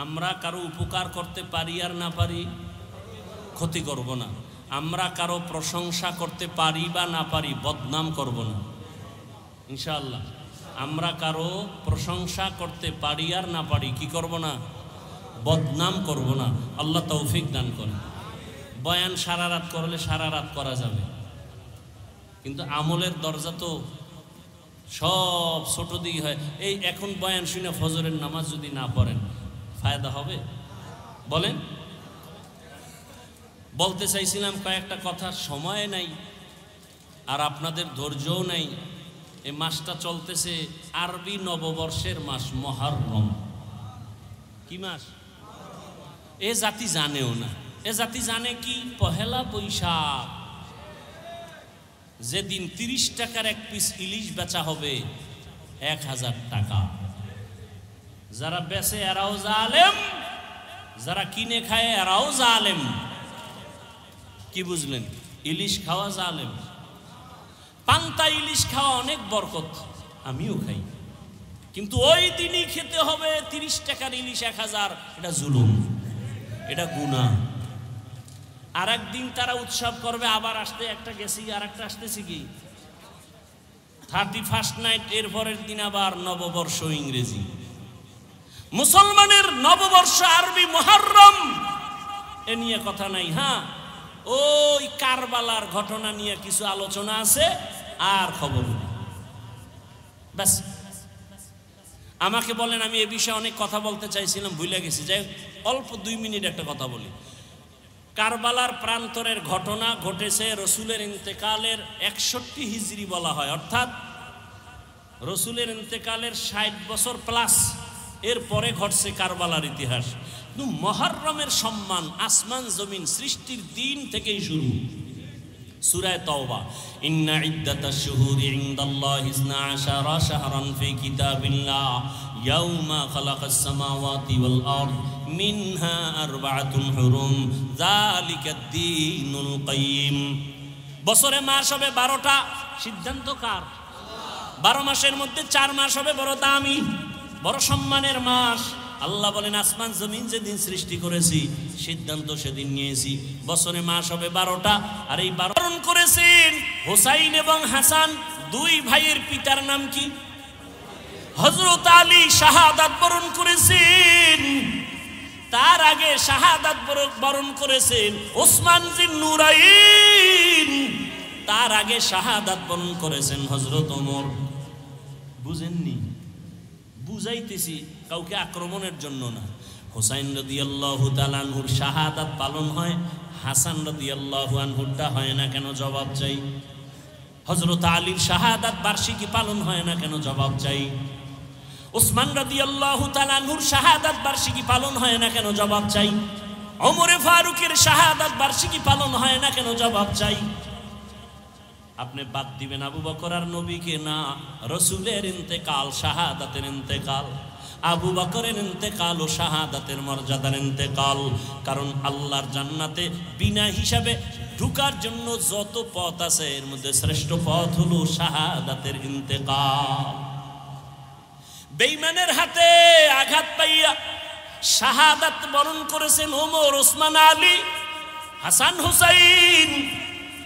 আমরা কারো উপকার করতে পারি আর না পারি, ক্ষতি করব না। আমরা কারো প্রশংসা করতে পারি বা না পারি, বদনাম করব না ইনশাআল্লাহ। আমরা কারো প্রশংসা করতে পারি আর না পারি, কি করব না, বদনাম করব না। আল্লাহ তৌফিক দান করেন। বয়ান সারা রাত করলে সারা রাত করা যাবে, কিন্তু আমলের দরজা তো সব ছোট দিকে হয়। এই এখন বয়ান শুনে ফজরের নামাজ যদি না পড়েন ফায়দা হবে? বলেন। বলতে চাইছিলাম কয়েকটা কথা, সময় নাই আর আপনাদের ধৈর্যও নাই। এই মাসটা চলতেছে আরবি নববর্ষের মাস মুহররম। কি মাস? এ জাতি জানেও না। এ জাতি জানে কি? পহেলা বৈশাখ, যেদিন 30 টাকার এক পিস ইলিশ বেচা হবে 1000 টাকা। যারা বেচে এরাও জালেম, যারা কিনে খায় এরাও জালেম। কি বুঝলেন? ইলিশ খাওয়া জালেম। পান্তা ইলিশ খাওয়া অনেক বরকত, আমিও খাই, কিন্তু ওই দিনই খেতে হবে 30 টাকার ইলিশ 1000। এটা জুলুম, এটা গুনাহ। আর একদিন তারা উৎসব করবে, আবার আসতে একটা গেছি আর একটা আসতেছি কি 31st নাইট, এর পরের দিন আবার নববর্ষ ইংরেজি। মুসলমানের নববর্ষ আরবি মুহররম, এ নিয়ে কথা নাই। হ্যাঁ, ওই কারবালার ঘটনা নিয়ে কিছু আলোচনা আছে, আর খবর নেই, ব্যাস। আমাকে বলেন, আমি এ বিষয়ে অনেক কথা বলতে চাইছিলাম, ভুলে গেছি। যাই অল্প 2 মিনিট একটা কথা বলি। কারবালার প্রান্তরের ঘটনা ঘটেছে রসুলের ইন্তেকালের 61 হিজরি বলা হয়, অর্থাৎ রসুলের ইন্তেকালের 60 বছর প্লাস এর পরে ঘটছে কারবালার ইতিহাস। কিন্তু মুহররমের সম্মান আসমান জমিন সৃষ্টির দিন থেকেই শুরু। সূরা তাওবা, ইন্না ইদ্দাতাশ শুহুরি ইনদাল্লাহি 12 শাহরান ফি কিতাবিল্লাহ ইয়াউমা খালাকাস সামাওয়াতি ওয়াল আরদ মিনহা আরবাআতুন হুরুম যালিকাদ দীনুল কাইয়্যিম। বছরে মাস হবে 12টা, সিদ্ধান্ত কার? 12 মাসের মধ্যে 4 মাস হবে বড় দামি, বড় সম্মানের মাস। আল্লাহ বলেন, আসমান জমিন যেদিন সৃষ্টি করেছি সিদ্ধান্ত সেদিন নিয়েছি, বছরে মাস হবে 12টা। আর এই 12 বরণ করেছেন হোসাইন এবং হাসান, 2 ভাইয়ের পিতার নাম কি? হযরত আলী শাহাদাত বরণ করেছেন। তার আগে শাহাদাত বরণ করেছেন ওসমান জিন্নুরাইন। তার আগে শাহাদাত বরণ করেছেন হযরত ওমর। বুঝেননি? বুঝাইতেছি, কাউকে আক্রমণের জন্য না। হুসাইন রাদিয়াল্লাহু তাআলা আনহুর শাহাদাত পালন হয়, হাসান রাদিয়াল্লাহু আনহুরটা হয় না কেন? জবাব চাই। হযরত আলীর শাহাদাত বার্ষিকী পালন হয় না কেন? জবাব চাই। ওসমান রাদিয়াল্লাহু তাআলা আনহুর শাহাদাত বার্ষিকী পালন হয় না কেন? জবাব চাই। ওমরে ফারুকের শাহাদাত বার্ষিকী পালন হয় না কেন? জবাব চাই। আপনি বাদ দিবেন আবু বকর আর নবীকে? না, রসুলের ইন্তেকাল শাহাদাতের ইন্তেকাল, আবু বকরের ইন্তেকাল ও শাহাদাতের মর্যাদার ইন্তেকাল। কারণ আল্লাহর জান্নাতে বিনা হিসাবে ঢুকার জন্য যত পথ আছে এর মধ্যে শ্রেষ্ঠ পথ হলো শাহাদাতের ইন্তেকাল। বেঈমানের হাতে আঘাত পাইয়া শাহাদাত বরণ করেছেন ওমর, ওসমান, আলী, হাসান, হুসাইন।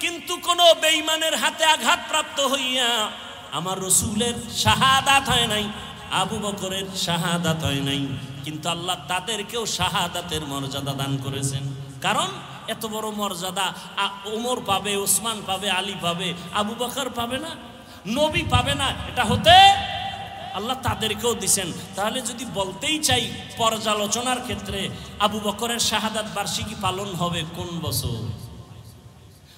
কিন্তু কোন বেঈমানের হাতে আঘাতপ্রাপ্ত হইয়া আমার রসুলের শাহাদাত হয় নাই, আবু বকরের শাহাদাত হয় নাই। কিন্তু আল্লাহ তাদেরকেও শাহাদাতের মর্যাদা দান করেছেন। কারণ এত বড় মর্যাদা ওমর পাবে, ওসমান পাবে, আলী পাবে, আবু বকর পাবে না, নবী পাবে না। এটা হতে আল্লাহ তাদেরকেও দিছেন। তাহলে যদি বলতেই চাই পর্যালোচনার ক্ষেত্রে, আবু বকরের শাহাদাত বার্ষিকী পালন হবে কোন বছর?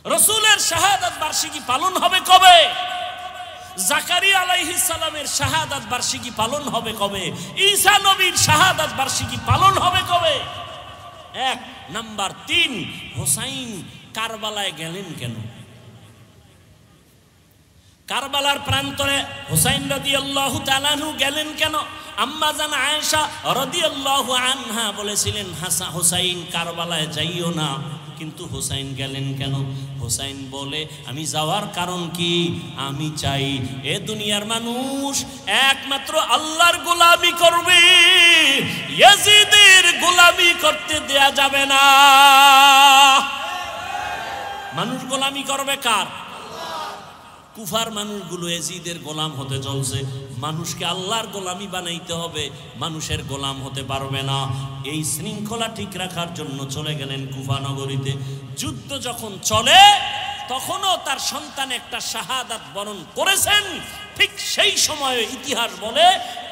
রসুলের শাহাদাত বার্ষিকী পালন হবে কবে? জাকারিয়া আলাইহিস সালামের শাহাদাত বার্ষিকী পালন হবে কবে? ঈসা নবীর শাহাদাত বার্ষিকী পালন হবে কবে? 1 নাম্বার। 3, হোসাইন কারবালায় গেলেন কেন? কারবালার প্রান্তরে হোসাইন রাদিয়াল্লাহু তাআলা আনহু গেলেন কেন? আম্মা জান আয়েশা রাদিয়াল্লাহু আনহা বলেছিলেন, হোসাইন কারবালায় যাইও না। কিন্তু হোসাইন গেলেন কেন? হোসাইন বলে, আমি যাওয়ার কারণ কি? আমি চাই এ দুনিয়ার মানুষ একমাত্র আল্লাহর গোলামি করবে, ইয়াজিদের গোলামি করতে দেয়া যাবে না। মানুষ গোলামি করবে কার? কুফার মানুষগুলো এজিদের গোলাম হতে চলছে। মানুষকে আল্লাহর গোলামি বানাইতে হবে, মানুষের গোলাম হতে পারবে না। এই শৃঙ্খলা ঠিক রাখার জন্য চলে গেলেন কুফা নগরীতে। যুদ্ধ যখন চলে তখনও তার সন্তান একটা শাহাদাত বরণ করেছেন। ঠিক সেই সময়ে ইতিহাস বলে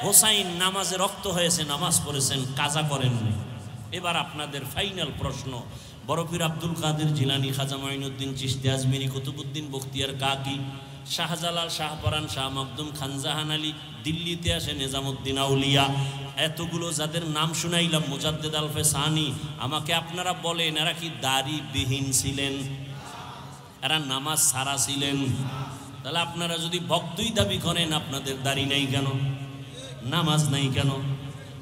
হোসাইন নামাজে রক্ত হয়েছে, নামাজ পড়েছেন, কাজা করেননি। এবার আপনাদের ফাইনাল প্রশ্ন, বড় পীর আব্দুল কাদের জিলানী, খাজা মাইনুদ্দিন চিশতি আজমিরি, কুতুবুদ্দিন বখতিয়ার কাকি, শাহজালাল, শাহপরান, শাহ মখদুম, খানজাহান আলী, দিল্লিতে আসে নিজামুদ্দিন আউলিয়া, এতগুলো যাদের নাম শুনাইলাম, মুজাদ্দেদ আলফে সানি, আমাকে আপনারা বলেন এরা কি দাড়িবিহীন ছিলেন? এরা নামাজ ছাড়া ছিলেন? তাহলে আপনারা যদি ভক্তই দাবি করেন, আপনাদের দাড়ি নাই কেন, নামাজ নাই কেন?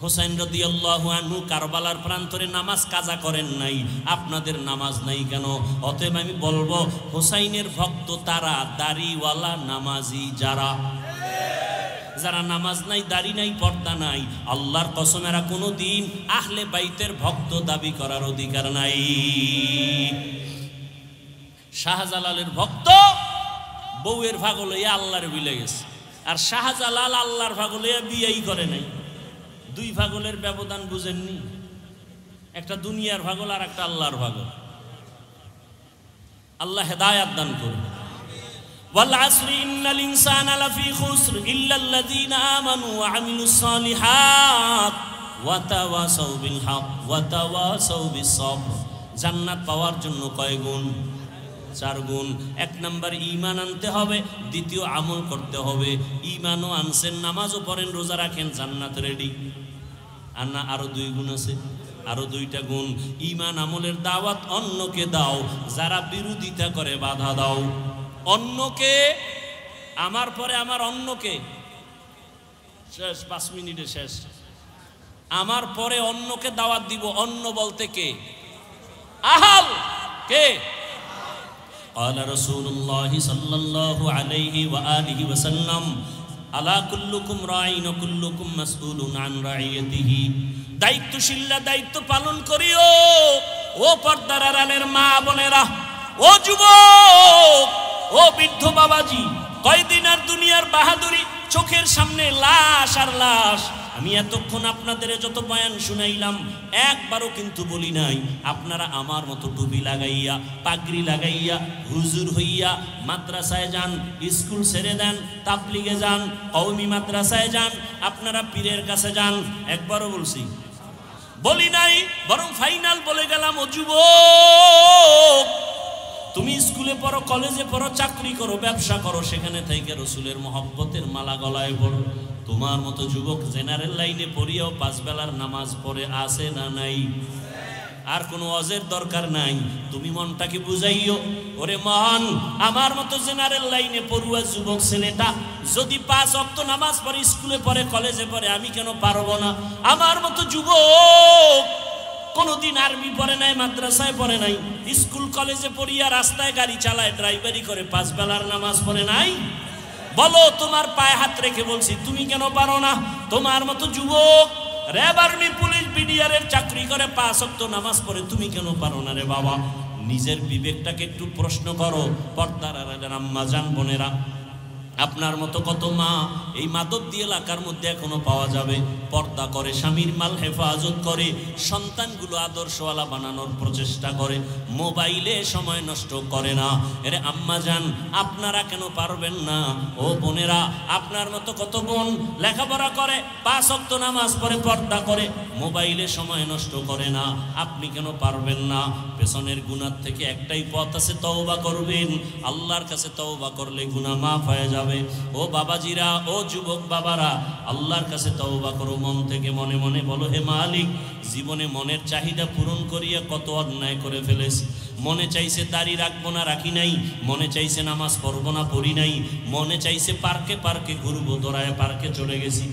হোসেন রাদিয়াল্লাহু আনহু কারবালার প্রান্তরে নামাজ কাজা করেন নাই, আপনাদের নামাজ নাই কেন? অতএব আমি বলবো হোসাইনের ভক্ত তারা দাড়িওয়ালা নামাজি যারা, যারা নামাজ নাই, দাড়ি নাই, পর্দা নাই, আল্লাহর কসম এরা কোনোদিন আহলে বাইতের ভক্ত দাবি করার অধিকার নাই। শাহজালালের ভক্ত বউয়ের ভাগ লইয়া আল্লাহর বিলে গেছে, আর শাহজালাল আল্লাহর ভাগ লইয়া বিয়েই করে নাই। দুই ভাগলের ব্যবধান বুঝেননি? একটা দুনিয়ার ভাগল আর একটা আল্লাহর ভাগল। আল্লাহ হেদায়াত দান করুন। ওয়াল আসরি ইন্নাল ইনসানা লাফি খুসর ইল্লাল্লাযীনা আমানু ওয়া আমিলুস সালিহাত ওয়া তাওয়াসাউ বিল হক ওয়া তাওয়াসাউ বিস সবর। জান্নাত পাওয়ার জন্য কয় গুণ? 4 গুণ। 1 নাম্বার ঈমান আনতে হবে, দ্বিতীয় আমল করতে হবে। ঈমানও আনছেন, নামাজও পড়েন, রোজা রাখেন, জান্নাত রেডি। আর না আরো 2 গুণ আছে, আরো 2টা গুণ। ঈমান আমলের দাওয়াত অন্যকে দাও, যারা বিরোধিতা করে বাধা দাও। অন্যকে, আমার পরে আমার অন্যকে, শেষ 5 মিনিটে শেষ। আমার পরে অন্যকে দাওয়াত দিব। অন্য বলতে কে? আহাল কে? قال رسول الله صلى الله عليه وآله وسلم আলা কুল্লুকুম রাঈন ওয়া কুল্লুকুম মাসউলুন আন রাইয়াতিহি। দায়িত্বশীলরা দায়িত্ব পালন করিও। ও পর্দার আড়ালের মা বোনেরা, ও যুবক, ও বৃদ্ধ বাবাজি, কয়দিন আর দুনিয়ার বাহাদুরি? চোখের সামনে লাশ আর লাশ। আমি এতক্ষণ আপনাদের যত বয়ান শুনাইলাম, একবারও কিন্তু বলি নাই আপনারা আমার মতো টুপি লাগাইয়া, পাগড়ি লাগাইয়া, হুজুর হইয়া মাদ্রাসায় যান, স্কুল ছেড়ে দেন, তাবলিগে যান, কওমি মাদ্রাসায় যান, আপনারা পীরের কাছে যান। একবারও বলছি? বলি নাই। বরং ফাইনাল বলে গেলাম, ও যুবক, তুমি স্কুলে পড়ো, কলেজে পড়ো, চাকরি করো, ব্যবসা করো, সেখানে থেকে রসুলের মহব্বতের মালা গলায় পড়ো। তোমার মতো যুবক জেনারেল লাইনে পড়িয়াও 5 বেলার নামাজ পড়ে আছে না নাই? আর কোনো ওয়াজের দরকার নাই। তুমি মনটাকে বুঝাইও, ওরে মন, আমার মতো জেনারেল লাইনে পড়ুয়া যুবক ছেলেটা যদি 5 ওয়াক্ত নামাজ পড়ে, স্কুলে পড়ে, কলেজে পড়ে, আমি কেন পারবো না? আমার মতো যুবক কোনদিন আর্মি পড়ে নাই, মাদ্রাসায় পড়ে নাই, স্কুল কলেজে পড়িয়া রাস্তায় গাড়ি চালায়, ড্রাইভারি করে, 5 বেলার নামাজ পড়ে নাই? বলো, তোমার পায়ে হাত রেখে বলছি, তুমি কেন পারো না? তোমার মতো যুবক র্যাব, আর্মি, পুলিশ, বিডিআরের চাকরি করে, 5 ওয়াক্ত নামাজ পড়ে, তুমি কেন পারো না রে বাবা? নিজের বিবেকটাকে একটু প্রশ্ন করো। পর্দার আড়ালের আম্মা জান, বোনেরা, আপনার মতো কত মা এই মাদকদি এলাকার মধ্যে এখনো পাওয়া যাবে। পর্দা করে, স্বামীর মাল হেফাজত করে, সন্তানগুলো আদর্শওয়ালা বানানোর প্রচেষ্টা করে, মোবাইলে সময় নষ্ট করে না। এরে আম্মা জান, আপনারা কেন পারবেন না? ও বোনেরা, আপনার মতো কত বোন লেখাপড়া করে, 5 ওয়াক্ত নামাজ পড়ে, পর্দা করে, মোবাইলে সময় নষ্ট করে না। আপনি কেন পারবেন না? পেছনের গুনাহ থেকে একটাই পথ আছে, তওবা করবেন। আল্লাহর কাছে তওবা করলে গুনাহ মাফ হয়ে যাবে। ও বাবাজিরা, ও যুবক বাবারা, আল্লাহর কাছে তওবা করো মন থেকে। মনে মনে বলো, হে মালিক, জীবনে মনের চাহিদা পূরণ করিয়া কত অন্যায় করে ফেলেছি। মনে চাইছে দাড়ি রাখবো না, রাখি নাই। মনে চাইছে নামাজ পড়বো না, পড়ি নাই। মনে চাইছে পার্কে পার্কে ঘুরবো, দৌড়ায় পার্কে চলে গেছি।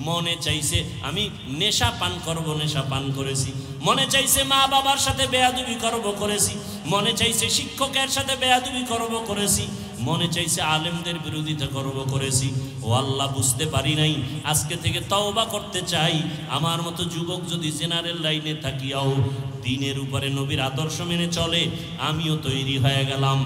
মনে চাইছে আমি নেশা পান করবো, নেশা পান করেছি। মনে চাইছে মা বাবার সাথে বেয়াদবি করবো, করেছি। মনে চাইছে শিক্ষকের সাথে বেয়াদবি করবো, করেছি। মনে চাইছে আলেমদের বিরোধিতা করব, করেছি। ও আল্লাহ, বুঝতে পারি নাই। আজকে থেকে তওবা করতে চাই। আমার মতো যুবক যদি জেনারেল লাইনে থাকিয়াও দিনের উপরে নবীর আদর্শ মেনে চলে, আমিও তৈরি হয়ে গেলাম।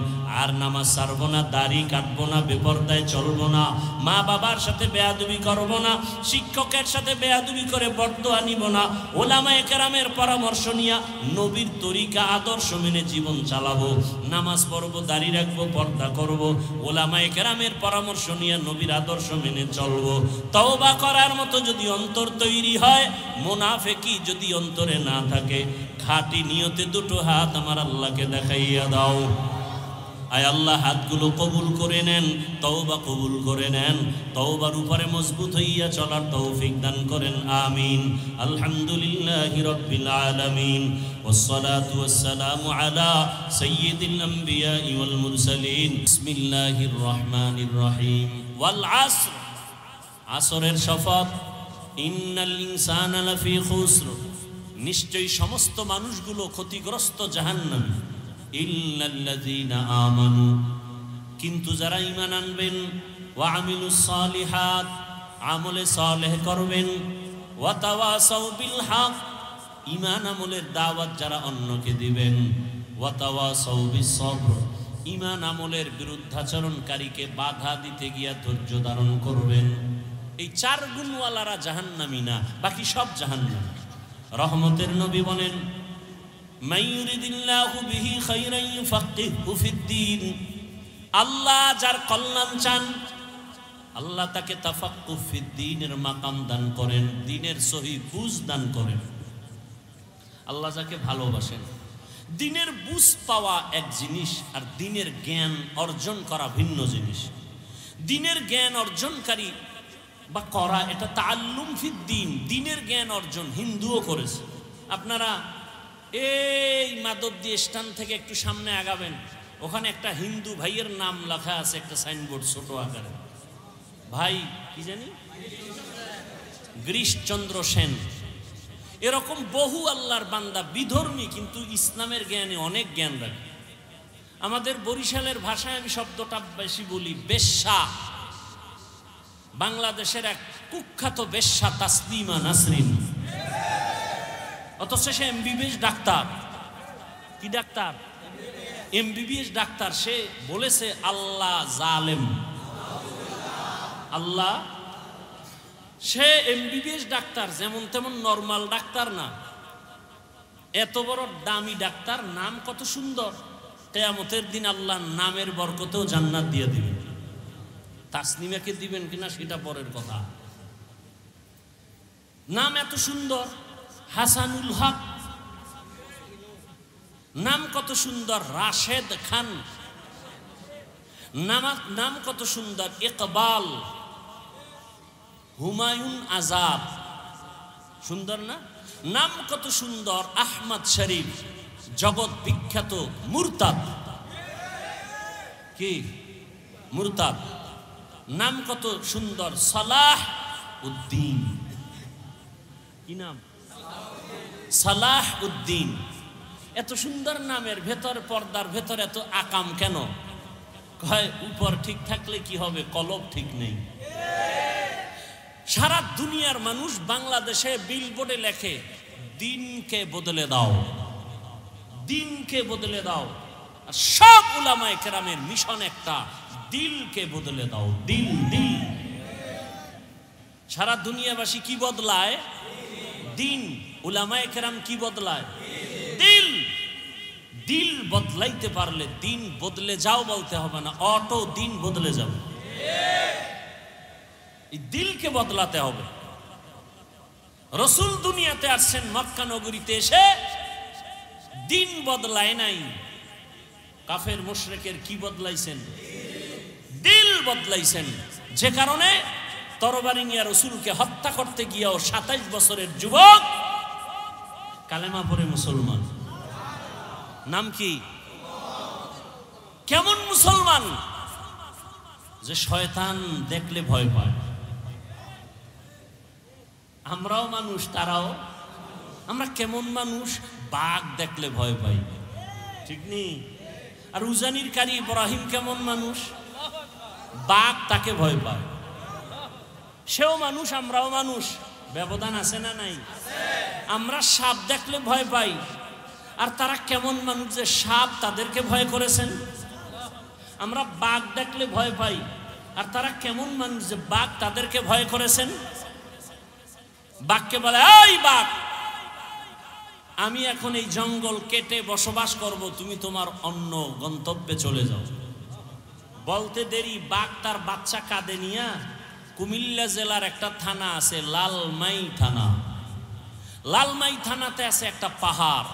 আর নামাজ ছাড়বো না, দাড়ি কাটবো না, বেপরদায় চলবো না, মা বাবার সাথে বেয়াদবি করবো না, শিক্ষকের সাথে বেয়াদবি করে বরদোয়া নিব না, ওলামায়ে কেরামের পরামর্শ নিয়ে নবীর তরিকা আদর্শ মেনে জীবন চালাবো, নামাজ পড়বো, দাড়ি রাখবো, পর্দা করবো, ওলামায়ে কেরামের পরামর্শ নিয়ে নবীর আদর্শ মেনে চলবো। তওবা করার মতো যদি অন্তর তৈরি হয়, মুনাফিকি যদি অন্তরে না থাকে, খাঁটি নিয়তে দুটো হাত আমার আল্লাহকে দেখাইয়া দাও। আয় আল্লাহ, হাতগুলো কবুল করে নেন, তওবা কবুল করে নেন, তওবার উপরে মজবুত হইয়া চলার তৌফিক দান করেন, আমিন। আলহামদুলিল্লাহি রাব্বিল আলামিন, ওয়াসসালাতু ওয়াসসালামু আলা সাইয়্যিদিল আমবিয়া ওয়াল মুরসালিন। বিসমিল্লাহির রহমানির রহিম। ওয়াল আসর, আসরের শপথ। ইন্নাল ইনসানা লাফি খুসর, নিশ্চয়ই সমস্ত মানুষগুলো ক্ষতিগ্রস্ত, জাহান্নামী। ইল্লাল্লাযীনা আমানু, কিন্তু যারা ঈমান আনবেন, ওয়া আমিলুস সালিহাত, আমলে সালেহ করবেন, ওয়া তাওয়াসাউ বিল হক, ঈমান আমলের দাওয়াত যারা অন্যকে দিবেন, ওয়া তাওয়াসাউ বিস সবর, ঈমান আমলের বিরুদ্ধাচরণকারীকে বাধা দিতে গিয়া ধৈর্য ধারণ করবেন। এই চার গুণওয়ালারা জাহান্নামী না, বাকি সব জাহান্নামী। রহমতের নবী বলেন, মাইয়ুরিদিল্লাহু বিহি খাইরান ইউফাক্কিহু ফিদ্দীন, আল্লাহ যার কল্যাণ চান, আল্লাহ তাকে তাফাক্কুহ ফিদ্দীনের মাকাম দান করেন, দ্বীনের সহিহ বুঝ দান করেন। আল্লাহ যাকে ভালোবাসেন। দ্বীনের বুঝ পাওয়া এক জিনিস, আর দ্বীনের জ্ঞান অর্জন করা ভিন্ন জিনিস। দ্বীনের জ্ঞান অর্জনকারী বা করা, এটা তাআল্লুম ফিদ্দীন, দ্বীনের জ্ঞান অর্জন হিন্দুও করেছে। আপনারা এই মাধবদী স্ট্যান্ড থেকে একটু সামনে আগাবেন, ওখানে একটা হিন্দু ভাইয়ের নাম লেখা আছে, একটা সাইনবোর্ড ছোট আকারে। ভাই কি জানি, গিরিশচন্দ্র সেন। এরকম বহু আল্লাহর বান্দা, বিধর্মী কিন্তু ইসলামের জ্ঞানে অনেক জ্ঞান রাখে। আমাদের বরিশালের ভাষায় আমি শব্দটা বেশি বলি, বেশ্যা। বাংলাদেশের এক কুখ্যাত বেশ্যা তাসলিমা নাসরিন, অথচ সে এমবিবিএস ডাক্তার। কি ডাক্তার? MBBS doctor. সে বলেছে আল্লাহ জালেম, আল্লাহ। সে এমবিবিএস ডাক্তার, যেমন তেমন নরমাল ডাক্তার না, এত বড় দামি ডাক্তার। নাম কত সুন্দর, কিয়ামতের দিন আল্লাহ নামের বরকতেও জান্নাত দিয়ে দিবেন। তাসলিমাকে দিবেন কিনা সেটা পরের কথা। নাম এত সুন্দর, হাসানুল হক, নাম কত সুন্দর। রাশেদ খান, নাম কত সুন্দর। ইকবাল, হুমায়ুন আজাদ, সুন্দর না? নাম কত সুন্দর। আহমদ শরীফ, জগৎ বিখ্যাত মুরতাদ। কি মুরতাদ? নাম কত সুন্দর। সালাহ উদ্দিন, কি নাম? সালাহ উদ্দিন। এত সুন্দর নামের ভেতর, পর্দার ভেতর এত আকাম কেন? কয় উপর ঠিক থাকলে কি হবে, কলব ঠিক নেই। সারা দুনিয়ার মানুষ বাংলাদেশে বিলবোর্ডে লেখে, দিনকে বদলে দাও, দিনকে বদলে দাও। আর সব উলামায়ে কেরামের মিশন একটা, দিলকে বদলে দাও। দিল, দিল। সারা দুনিয়াবাসী কি বদলায়? দিন। উলামায়ে কেরাম কি বদলায়? দিল। দিল বদলাইতে পারলে দিন বদলে যাও বলতে হবে না, অটো দিন বদলে যাবে। এই দিলকে বদলাতে হবে। রাসূল দুনিয়াতে আসছেন, মক্কা নগরীতে এসে দিন বদলায় নাই। কাফের মুশরিকের কি বদলাইছেন? দিল বদলাইছেন। যে কারণে তরবারি নিয়ে রাসূলকে হত্যা করতে গিয়েও 27 বছরের যুবক কালেমা পড়ে মুসলমান। নাম কি? কেমন মুসলমান? যে শয়তান দেখলে ভয় পায়। আমরাও মানুষ, তারাও। আমরা কেমন মানুষ? বাঘ দেখলে ভয় পাই, ঠিক নেই? আর উজানির কারি ইব্রাহিম কেমন মানুষ? বাঘ তাকে ভয় পায়। সেও মানুষ, আমরাও মানুষ। ব্যবধান আছে না নাই? আমরা সাপ দেখলে ভয় পাই, আর তারা কেমন মানুষ যে সাপ তাদেরকে ভয় করেছেন। আমরা বাঘ দেখলে ভয় পাই, আর তারা কেমন মানুষ যে বাঘ তাদেরকে ভয় করেছেন। বাঘকে বলে, এই বাঘ, আমি এখন এই জঙ্গল কেটে বসবাস করব, তুমি তোমার অন্য গন্তব্যে চলে যাও। বলতে দেরি, বাঘ তার বাচ্চা কাঁধে নিয়া কুমিল্লা জেলার একটা থানা আছে লালমাই থানা, লালমাই থানাতে আছে একটা পাহাড়,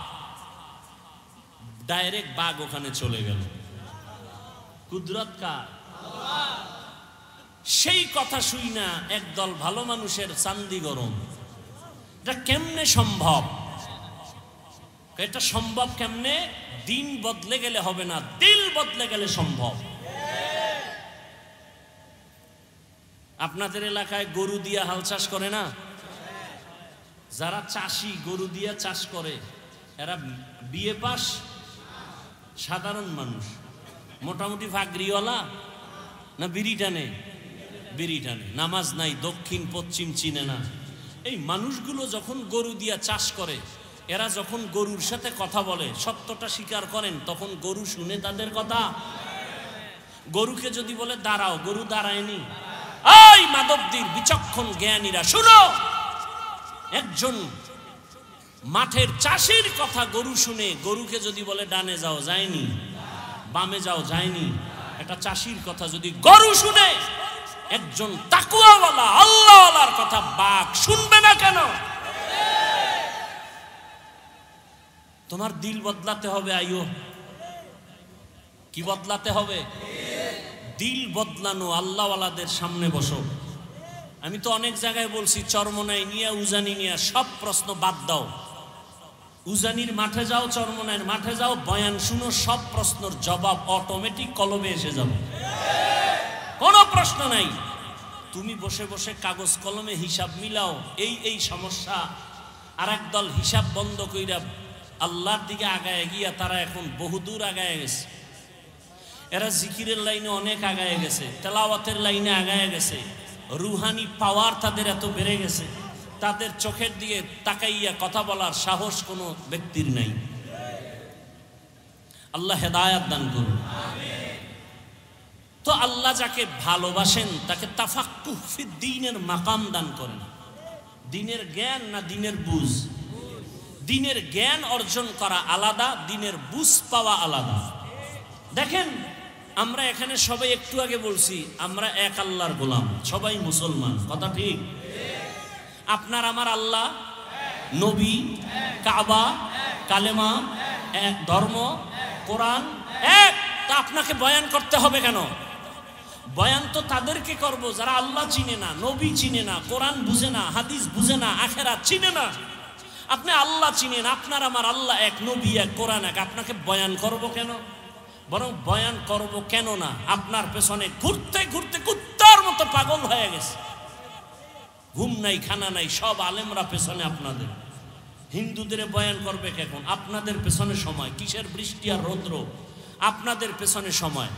ডাইরেক্ট বাঘ ওখানে চলে গেল। কুদরত কার? সেই কথা শুই না একদল ভালো মানুষের চান্দি গরম। এটা কেমনে সম্ভব? এটা সম্ভব কেমনে? দিন বদলে গেলে হবে না, দিল বদলে গেলে সম্ভব। আপনাদের এলাকায় গরু দিয়া হাল চাষ করে না? যারা চাষি গরু দিয়া চাষ করে এরা বিয়ে পাস সাধারণ মানুষ, মোটামুটি ফাগরিওয়ালা না বিড়ি টানে? বিড়ি টানে, নামাজ নাই, দক্ষিণ পশ্চিম চিনে না। এই মানুষগুলো যখন গরু দিয়া চাষ করে, এরা যখন গরুর সাথে কথা বলে, সত্যটা স্বীকার করেন, তখন গরু শুনে তাদের কথা। গরুকে যদি বলে দাঁড়াও, গরু দাঁড়ায়নি। এই মাদবদীর বিচক্ষণ জ্ঞানীরা শুনো, একজন মাঠের চাষির কথা গরু শুনে, গরুকে যদি বলে ডানে যাও যায়নি, বামে যাও যায়নি। একটা চাষির কথা যদি গরু শুনে, একজন তাকওয়াওয়ালা আল্লাহওয়ালার কথা বাঘ শুনবে না কেন? তোমার দিল বদলাতে হবে। আইও, কি বদলাতে হবে? দিল বদলানো। আল্লাহওয়ালাদের সামনে বসো। আমি তো অনেক জায়গায় বলছি, চরমনাই নিয়ে উজানি নিয়ে সব প্রশ্ন বাদ দাও। উজানির মাঠে যাও, চরমনাইয়ের মাঠে যাও, বয়ান শুনো, সব প্রশ্নের জবাব অটোমেটিক কলমে এসে যাবে, কোনো প্রশ্ন নাই। তুমি বসে বসে কাগজ কলমে হিসাব মিলাও, এই সমস্যা। আর একদল হিসাব বন্ধ কইরা আল্লাহর দিকে আগায় গিয়া তারা এখন বহুদূর আগায় গেছে। এরা জিকিরের লাইনে অনেক আগায় গেছে, তেলাওয়াতের লাইনে আগায় গেছে, রুহানি পাওয়ার তাদের এত বেড়ে গেছে, তাদের চোখের দিকে তাকাইয়া কথা বলার সাহস কোনো ব্যক্তির নাই। আল্লাহ হেদায়াত দান করুন। তো আল্লাহ যাকে ভালোবাসেন তাকে তাফাক্কুহ ফি দ্বীনের মাকাম দান করেন। দ্বীনের জ্ঞান না দ্বীনের বুঝ? দ্বীনের জ্ঞান অর্জন করা আলাদা, দ্বীনের বুঝ পাওয়া আলাদা। দেখেন, আমরা এখানে সবাই একটু আগে বলছি আমরা এক আল্লাহর গোলাম, সবাই মুসলমান, কথা ঠিক? আপনার আমার আল্লাহ, নবী, কাবা, কালেমা, এক ধর্ম, কোরআন এক। তা আপনাকে বয়ান করতে হবে কেন? বয়ান তো তাদেরকে করব যারা আল্লাহ চিনে না, নবী চিনে না, কোরআন বুঝে না, হাদিস বুঝে না, আখেরাত চিনে না। আপনি আল্লাহ চিনেন, আপনার আমার আল্লাহ এক, নবী এক, কোরআন এক, আপনাকে বয়ান করব কেন? বরং বয়ান করব কেন না, আপনার পেছনে ঘুরতে ঘুরতে কুত্তার মতো পাগল হয়ে গেছে, ঘুম নাই খানা নাই, সব আলেমরা পেছনে আপনাদের। হিন্দুদের বয়ান করবে কখন? আপনাদের পেছনে সময়। কিসের বৃষ্টি আর রৌদ্র? আপনাদের পেছনে সময়।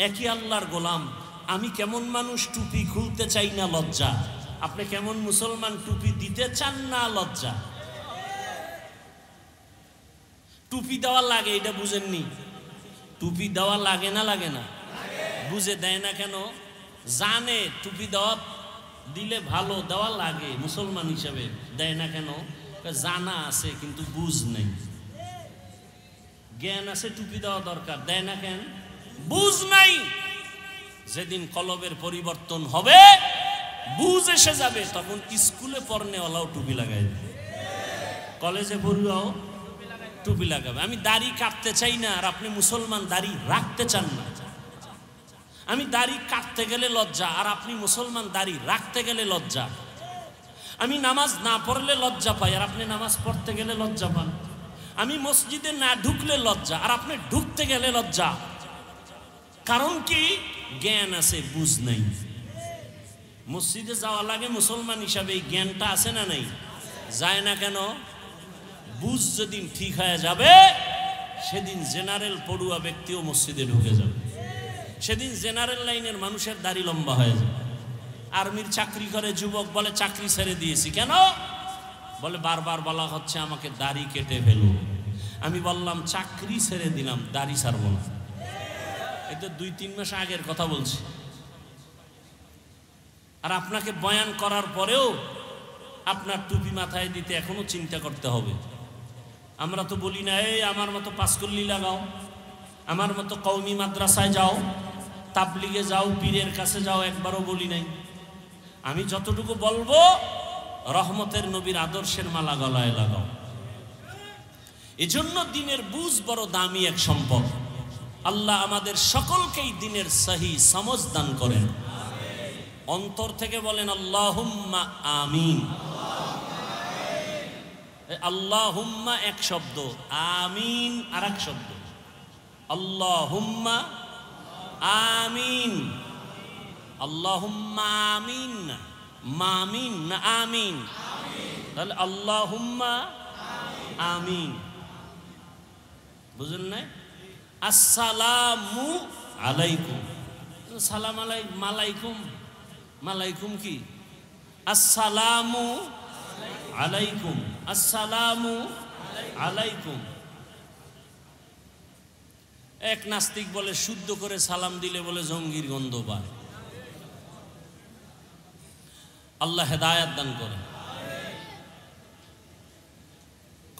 একই আল্লাহর গোলাম। আমি কেমন মানুষ, টুপি খুলতে চাই না, লজ্জা। আপনি কেমন মুসলমান, টুপি দিতে চান না, লজ্জা। টুপি দেওয়া লাগে, এটা বুঝেননি? টুপি দেওয়া লাগে না, লাগে না? বুঝে দেয় না কেন? জানে টুপি দেওয়া দিলে ভালো, দেওয়া লাগে, মুসলমান হিসাবে দেয় না কেন? জানা আছে কিন্তু বুঝ নেই। জ্ঞান আছে, টুপি দেওয়া দরকার, দেয় না কেন? বুঝ নাই। যেদিন কলবের পরিবর্তন হবে, বুঝ এসে যাবে, তখন স্কুলে পড়নেওয়ালাও টুপি লাগাই, কলেজে পড়ুয়াও টুপি লাগাবে। আমি দাড়ি কাটতে চাই না, আর আপনি মুসলমান দাড়ি রাখতে চান না। আমি দাড়ি কাটতে গেলে লজ্জা, আর আপনি মুসলমান দাড়ি রাখতে গেলে লজ্জা। আমি নামাজ না পড়লে লজ্জা পাই, আর আপনি নামাজ পড়তে গেলে লজ্জা পান। আমি মসজিদে না ঢুকলে লজ্জা, আর আপনি ঢুকতে গেলে লজ্জা। কারণ কি? জ্ঞান আছে, বুঝ নাই। মসজিদে যাওয়া লাগে মুসলমান হিসাবে, এই জ্ঞানটা আছে না নাই? যায় না কেন? বুঝ যেদিন ঠিক হয়ে যাবে, সেদিন জেনারেল পড়ুয়া ব্যক্তিও মসজিদে ঢুকে যাবে। সেদিন জেনারেল লাইনের মানুষের দাড়ি লম্বা হয়ে যাবে। আর্মির চাকরি করে যুবক বলে চাকরি ছেড়ে দিয়েছি। কেন? বলে বারবার বলা হচ্ছে আমাকে দাড়ি কেটে ফেলো। আমি বললাম চাকরি ছেড়ে দিলাম, দাড়ি ছাড়বো না। এই তো 2-3 মাস আগের কথা বলছি। আর আপনাকে বয়ান করার পরেও আপনার টুপি মাথায় দিতে এখনো চিন্তা করতে হবে। আমরা তো বলি না এই আমার মতো পাঁচকল্লি লাগাও, আমার মতো কওমি মাদ্রাসায় যাও, তাবলিগে যাও, পীরের কাছে যাও, একবারও বলি নাই। আমি যতটুকু বলবো রহমতের নবীর আদর্শের মালা গলায় লাগাও। এজন্য দিনের বুঝ বড় দামি এক সম্পদ। আল্লাহ আমাদের সকলকেই দিনের সহি সমঝ দান করেন। অন্তর থেকে বলেন আল্লাহুম্মা আমিন। আল্লাহুম্মা এক শব্দ, আমিন আর এক শব্দ। আল্লাহুম্মা আমিন, আল্লাহুম্মা আমিন না মামিন না আমিন। তাহলে আল্লাহুম্মা আমিন, বুঝলেন না? আসসালামু আলাইকুম, সালাম আলাইকুম, মালাইকুম কি? আসসালামু আলাইকুম, আসসালামু আলাইকুম। এক নাস্তিক বলে শুদ্ধ করে সালাম দিলে বলে জঙ্গির গন্ধ পায়। আল্লাহ হেদায়াত দান করে।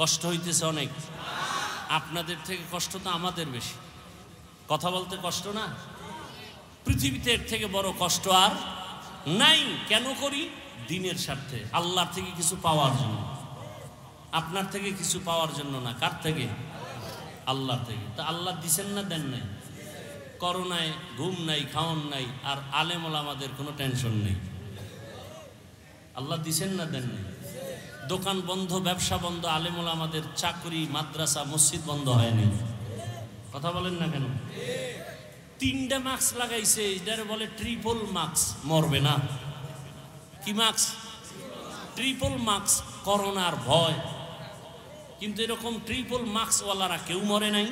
কষ্ট হইতেছে অনেক, আপনাদের থেকে কষ্ট তো আমাদের বেশি। কথা বলতে কষ্ট না? পৃথিবীতে এর থেকে বড় কষ্ট আর নাই। কেন করি? দিনের স্বার্থে, আল্লাহর থেকে কিছু পাওয়ার জন্য। আপনার থেকে কিছু পাওয়ার জন্য না। কার থেকে? আল্লাহর থেকে। তা আল্লাহ দিছেন না দেন নাই? করোনায় ঘুম নাই, খাওয়ান নাই, আর আলেম ওলামাদের কোনো টেনশন নেই। আল্লাহ দিছেন না দেন নাই? দোকান বন্ধ, ব্যবসা বন্ধ, আলেম ওলামাদের চাকরি, মাদ্রাসা, মসজিদ বন্ধ হয়নি। কথা বলেন না কেন? 3টে মাস্ক লাগাইছে, এটারে বলে ট্রিপল মাস্ক। মরবে না। কি মাস্ক? Triple mask. করোনার ভয়, কিন্তু এরকম ট্রিপল মাস্কওয়ালারা কেউ মরে নাই।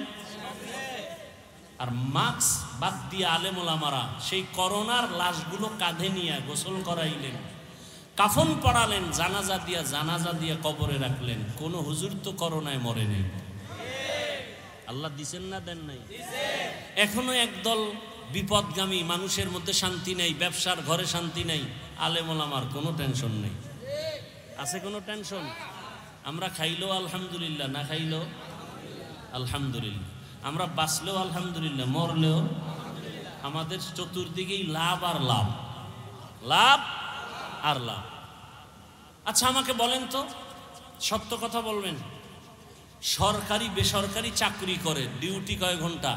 আর মাস্ক বাদ দিয়ে আলেম ওলামারা সেই করোনার লাশগুলো কাঁধে নিয়ে গোসল করাইলেন, কাফন পড়ালেন, জানাজা দিয়া কবরে রাখলেন। কোন হুজুর তো করোনায় মরে নেই। আল্লাহ দিছেন না দেন নাই? এখনো একদল বিপদগামী মানুষের মধ্যে শান্তি নেই, ব্যবসার ঘরে শান্তি নেই। আলেম ওলামার কোনো টেনশন নেই। আছে কোনো টেনশন? আমরা খাইলেও আলহামদুলিল্লাহ, না খাইলেও আলহামদুলিল্লাহ। আমরা বাঁচলেও আলহামদুলিল্লাহ, মরলেও। আমাদের চতুর্দিকেই লাভ আর লাভ, লাভ আর লাভ। আচ্ছা আমাকে বলেন তো, সত্য কথা বলবেন, সরকারি বেসরকারি চাকরি করে ডিউটি কয় ঘন্টা?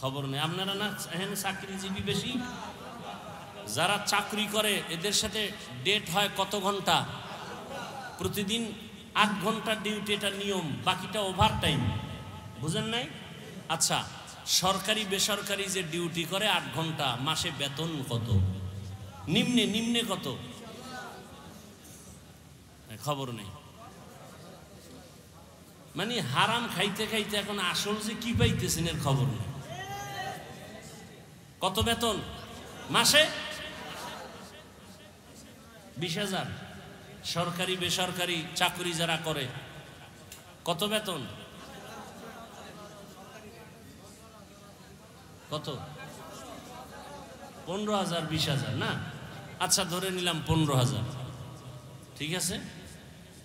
খবর নেই। আপনারা না এখানে চাকরিজীবী বেশি, যারা চাকরি করে এদের সাথে ডেট হয় কত ঘন্টা? প্রতিদিন 8 ঘন্টা ডিউটি, এটা নিয়ম, বাকিটা ওভার টাইম। বুঝেন নাই? আচ্ছা সরকারি বেসরকারি যে ডিউটি করে 8 ঘন্টা, মাসে বেতন কত? নিম্নে কত? খবর নেই। মানে হারাম খাইতে খাইতে এখন আসল যে কি পাইতেছেন এর খবর নেই। কত বেতন মাসে? 20,000। সরকারি বেসরকারি চাকরি যারা করে কত বেতন? কত? 15,000, 20,000 না? আচ্ছা ধরে নিলাম 15,000, ঠিক আছে।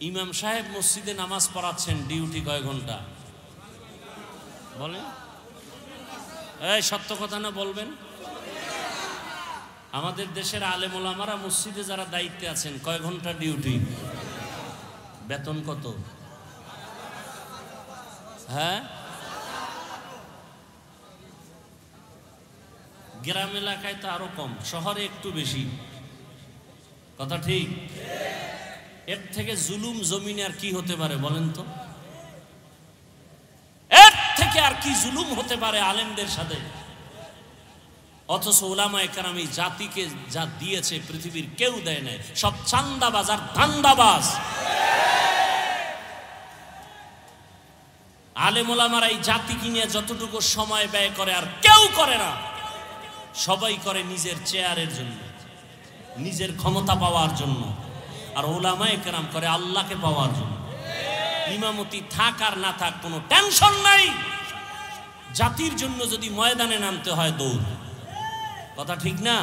ইমাম সাহেব মসজিদে নামাজ পড়াচ্ছেন, ডিউটি কয় ঘন্টা বলেন? এই সত্য কথা না বলবেন? আমাদের দেশের আলেম ওলামারা মসজিদে যারা দায়িত্বে আছেন কয় ঘন্টা ডিউটি? বেতন কত? হ্যাঁ, গ্রাম এলাকায় তো আরো কম, শহরে একটু বেশি। কথা ঠিক? এর থেকে জুলুম জমিনে আর কি হতে পারে বলেন তো? এর থেকে আর কি জুলুম হতে পারে আলেমদের সাথে? অথচ উলামায়ে কেরাম এই জাতিকে যা দিয়েছে পৃথিবীর কেউ দেয় নাই। সব চান্দাবাজ আর ধান্দাবাজ। আলেম ওলামারা এই জাতিকে নিয়ে যতটুকু সময় ব্যয় করে আর কেউ করে না। সবাই করে নিজের চেয়ারের জন্য, নিজের ক্ষমতা পাওয়ার জন্য। আর উলামায়ে কেরাম করে আল্লাহকে পাওয়ার জন্য। ইমামতি থাক আর না থাক কোনো টেনশন নাই। জাতির জন্য যদি ময়দানে নামতে হয় দৌড়, কথা ঠিক না?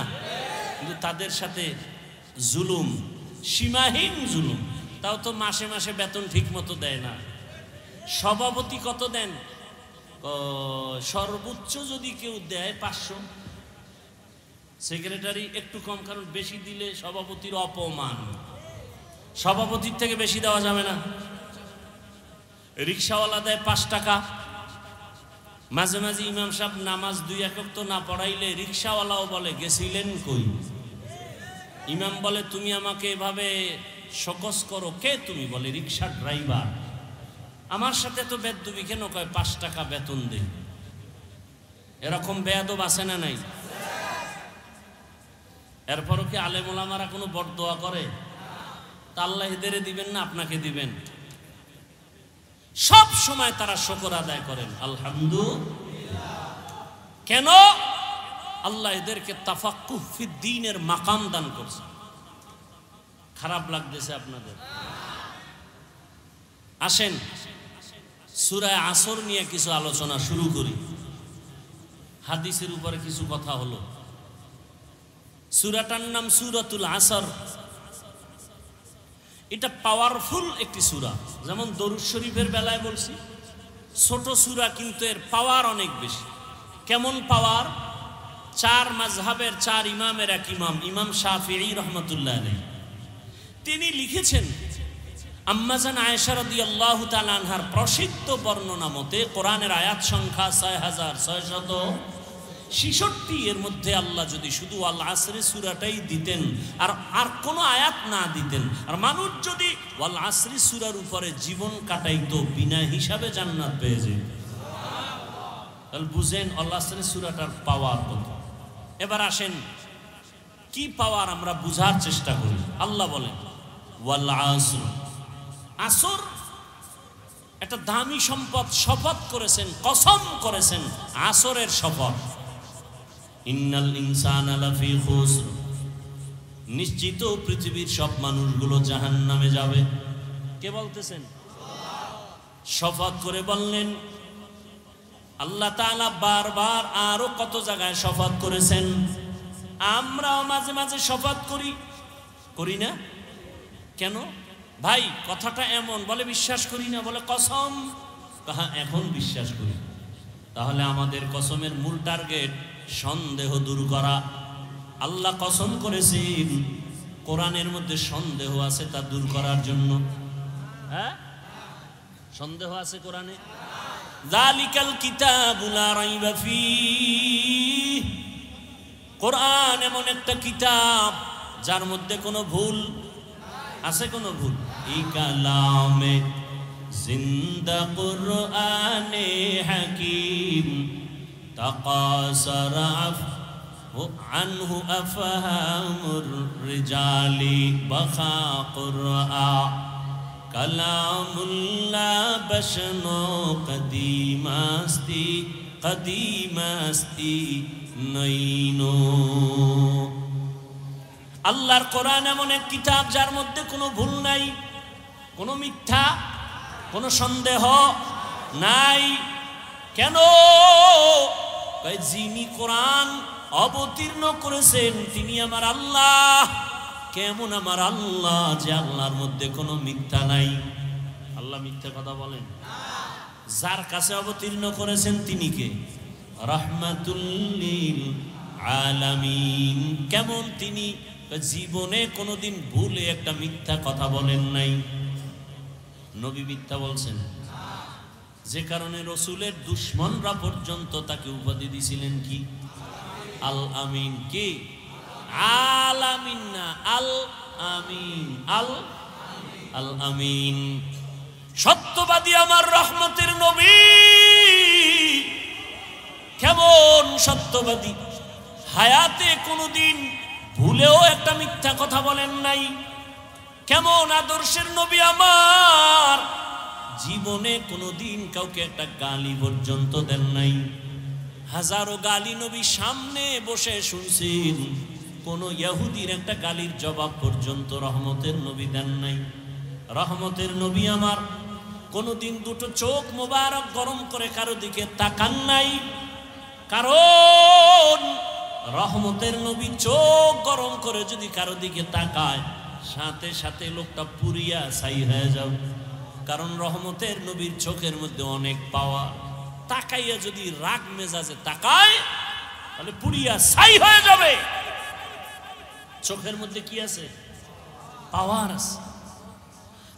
কিন্তু তাদের সাথে জুলুম, সীমাহীন জুলুম। তাও তো মাসে মাসে বেতন ঠিক মতো দেয় না। সভাপতি কত দেন? সর্বোচ্চ যদি কেউ দেয় 500, সেক্রেটারি একটু কম, কারণ বেশি দিলে সভাপতির অপমান। সভাপতির থেকে বেশি দেওয়া যাবে না। রিক্সাওয়ালা দেয় 5 টাকা। মাঝে মাঝে ইমাম সাহেব নামাজ 2 একক তো না পড়াইলে রিক্সাওয়ালাও বলে গেছিলেন কই? ইমাম বলে তুমি আমাকে এভাবে শোকস করো কে তুমি? বলে রিক্সা ড্রাইভার। আমার সাথে তো বেদবি কেন? কয় 5 টাকা বেতন দে। এরকম বেয়াদব আছে না নাই? এরপরও কি আলেম ওলামারা কোনো বরদোয়া করে? তা আল্লাহ এদের দিবেন না আপনাকে দিবেন? সব সময় তারা শুকর আদায় করেন আলহামদুলিল্লাহ। কেন? আল্লাহ এদেরকে তাফাক্কুহ ফিদ্দীনের মাকাম দান করছে। খারাপ লাগতেছে আপনাদের? আসেন সূরা আসর নিয়ে কিছু আলোচনা শুরু করি। হাদিসের উপরে কিছু কথা হলো। সূরাটার নাম সূরাতুল আসর। এটা পাওয়ারফুল একটি সূরা। যেমন দরুদ শরীফের বেলায় বলছি ছোট সূরা, কিন্তু এর পাওয়ার অনেক বেশি। কেমন পাওয়ার? 4 মাযহাবের 4 ইমামের এক ইমাম, ইমাম শাফিঈ রাহমাতুল্লাহ আলাইহি, তিনি লিখেছেন আম্মাজান আয়েশা রাদিয়াল্লাহু তাআলা আনহার প্রসিদ্ধ বর্ণনা মতে কোরআনের আয়াত সংখ্যা 6666। এর মধ্যে আল্লাহ যদি শুধু আল আসরে সূরাটাই দিতেন আর কোনো আয়াত না দিতেন, আর মানুষ যদি ওয়াল আসরি সূরার উপরে জীবন কাটাইতো, বিনা হিসাবে জান্নাত পেয়ে যেত। তাহলে বুঝেন আল আসরি সূরাটার পাওয়ার কত। এবার আসেন কি পাওয়ার আমরা বুঝার চেষ্টা করি। আল্লাহ বলেন ওয়াল আসর, আসর একটা দামি সম্পদ, শপথ করেছেন, কসম করেছেন আসরের শপথ। ইন্নাল ইনসানা লাফি খুসর, নিশ্চিত পৃথিবীর সব মানুষগুলো জাহান্নামে যাবে। কে বলতেছেন? শপথ করে বললেন আল্লাহ তাআলা। বারবার আরো কত জায়গায় শপথ করেছেন। আমরাও মাঝে মাঝে শপথ করি না? কেন ভাই? কথাটা এমন, বলে বিশ্বাস করি না, বলে কসম। হ্যাঁ এখন বিশ্বাস করি। তাহলে আমাদের কসমের মূল টার্গেট সন্দেহ দূর করা। আল্লাহ কসম করেছেন কোরআনের মধ্যে সন্দেহ আছে তা দূর করার জন্য। হ্যাঁ সন্দেহ আছে কোরআনে। যালিকাল কিতাবু লা রাইবা ফীহ, কোরআন এমন একটা কিতাব যার মধ্যে কোনো ভুল আছে? কোনো ভুল? ই কালামে জিন্দা কুরআনে হাকিম তাকাসার আনহু আফহামুর রিজালি বাখা কুরআন কালামুল্লাহ বশনো কদিমাস্তি নইনো। আল্লাহর কোরআন এমন এক কিতাব যার মধ্যে কোনো ভুল নাই, কোনো মিথ্যা, কোনো সন্দেহ নাই। কেন? যিনি কোরআন অবতীর্ণ করেছেন তিনি আমার আল্লাহ। কেমন আমার আল্লাহ? যে আল্লাহর মধ্যে কোনো মিথ্যা নাই। আল্লাহ মিথ্যা কথা বলেন? যার কাছে অবতীর্ণ করেছেন তিনি কে? রাহমাতুল লিল আলামিন। কেমন তিনি? জীবনে কোনোদিন ভুলে একটা মিথ্যা কথা বলেন নাই। নবী মিথ্যা বলছেন? যে কারণে রসুলের দুশমনরা পর্যন্ত তাকে উপাধি দিয়েছিলেন কি? আল আমিন। কি? আল আমিন না, আল আমিন। আল আমিন, সত্যবাদী আমার রহমতের নবী। কেমন সত্যবাদী? হায়াতে কোনোদিন ভুলেও একটা মিথ্যা কথা বলেন নাই। কেমন আদর্শের নবী আমার! জীবনে কোনোদিন কাউকে একটা গালি পর্যন্ত দেন নাই। হাজারো গালি নবী সামনে বসে শুনছেন, কোন ইহুদির একটা গালির জবাব পর্যন্ত রহমতের নবী দেন নাই। রহমতের নবী আমার কোনদিন দুটো চোখ মোবারক গরম করে কারো দিকে তাকান নাই, কারণ রহমতের নবী চোখ গরম করে যদি কারো দিকে তাকায় সাথে সাথে লোকটা পুরিয়া ছাই হয়ে যাবে। কারণ রহমতের নবীর চোখের মধ্যে অনেক পাওয়া, তাকাইয়া যদি রাগ মেজাজে তাকায় তাহলে পুরিয়া ছাই হয়ে যাবে। চোখের মধ্যে কি আছে? পাওয়ার আছে।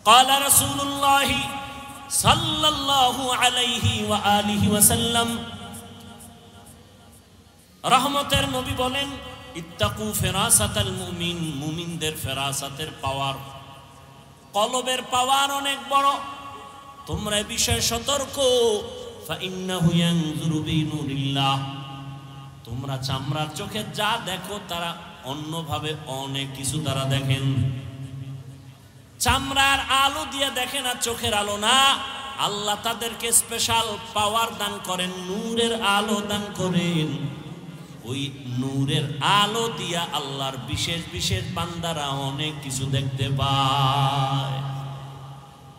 قال رسول الله صلى الله عليه وآله وسلم, রহমতের নবী বলেন ইত্তাকু ফিরাসাতাল মুমিন, মুমিনদের ফেরাসাতের পাওয়ার, কলবের পাওয়ার অনেক বড়, তোমরা এই বিষয়ে সতর্ক। ফাইন্নাহু ইয়ানজুরু বিনুরিল্লাহ, তোমরা চামড়ার চোখে যা দেখো তারা অন্যভাবে অনেক কিছু তারা দেখেন। চামড়ার আলো দিয়ে দেখে না, চোখের আলো না। আল্লাহ তাদেরকে স্পেশাল পাওয়ার দান করেন, নূরের আলো দান করেন। ওই নূরের আলো দিয়া আল্লাহর বিশেষ বিশেষ বান্দারা অনেক কিছু দেখতে পায়।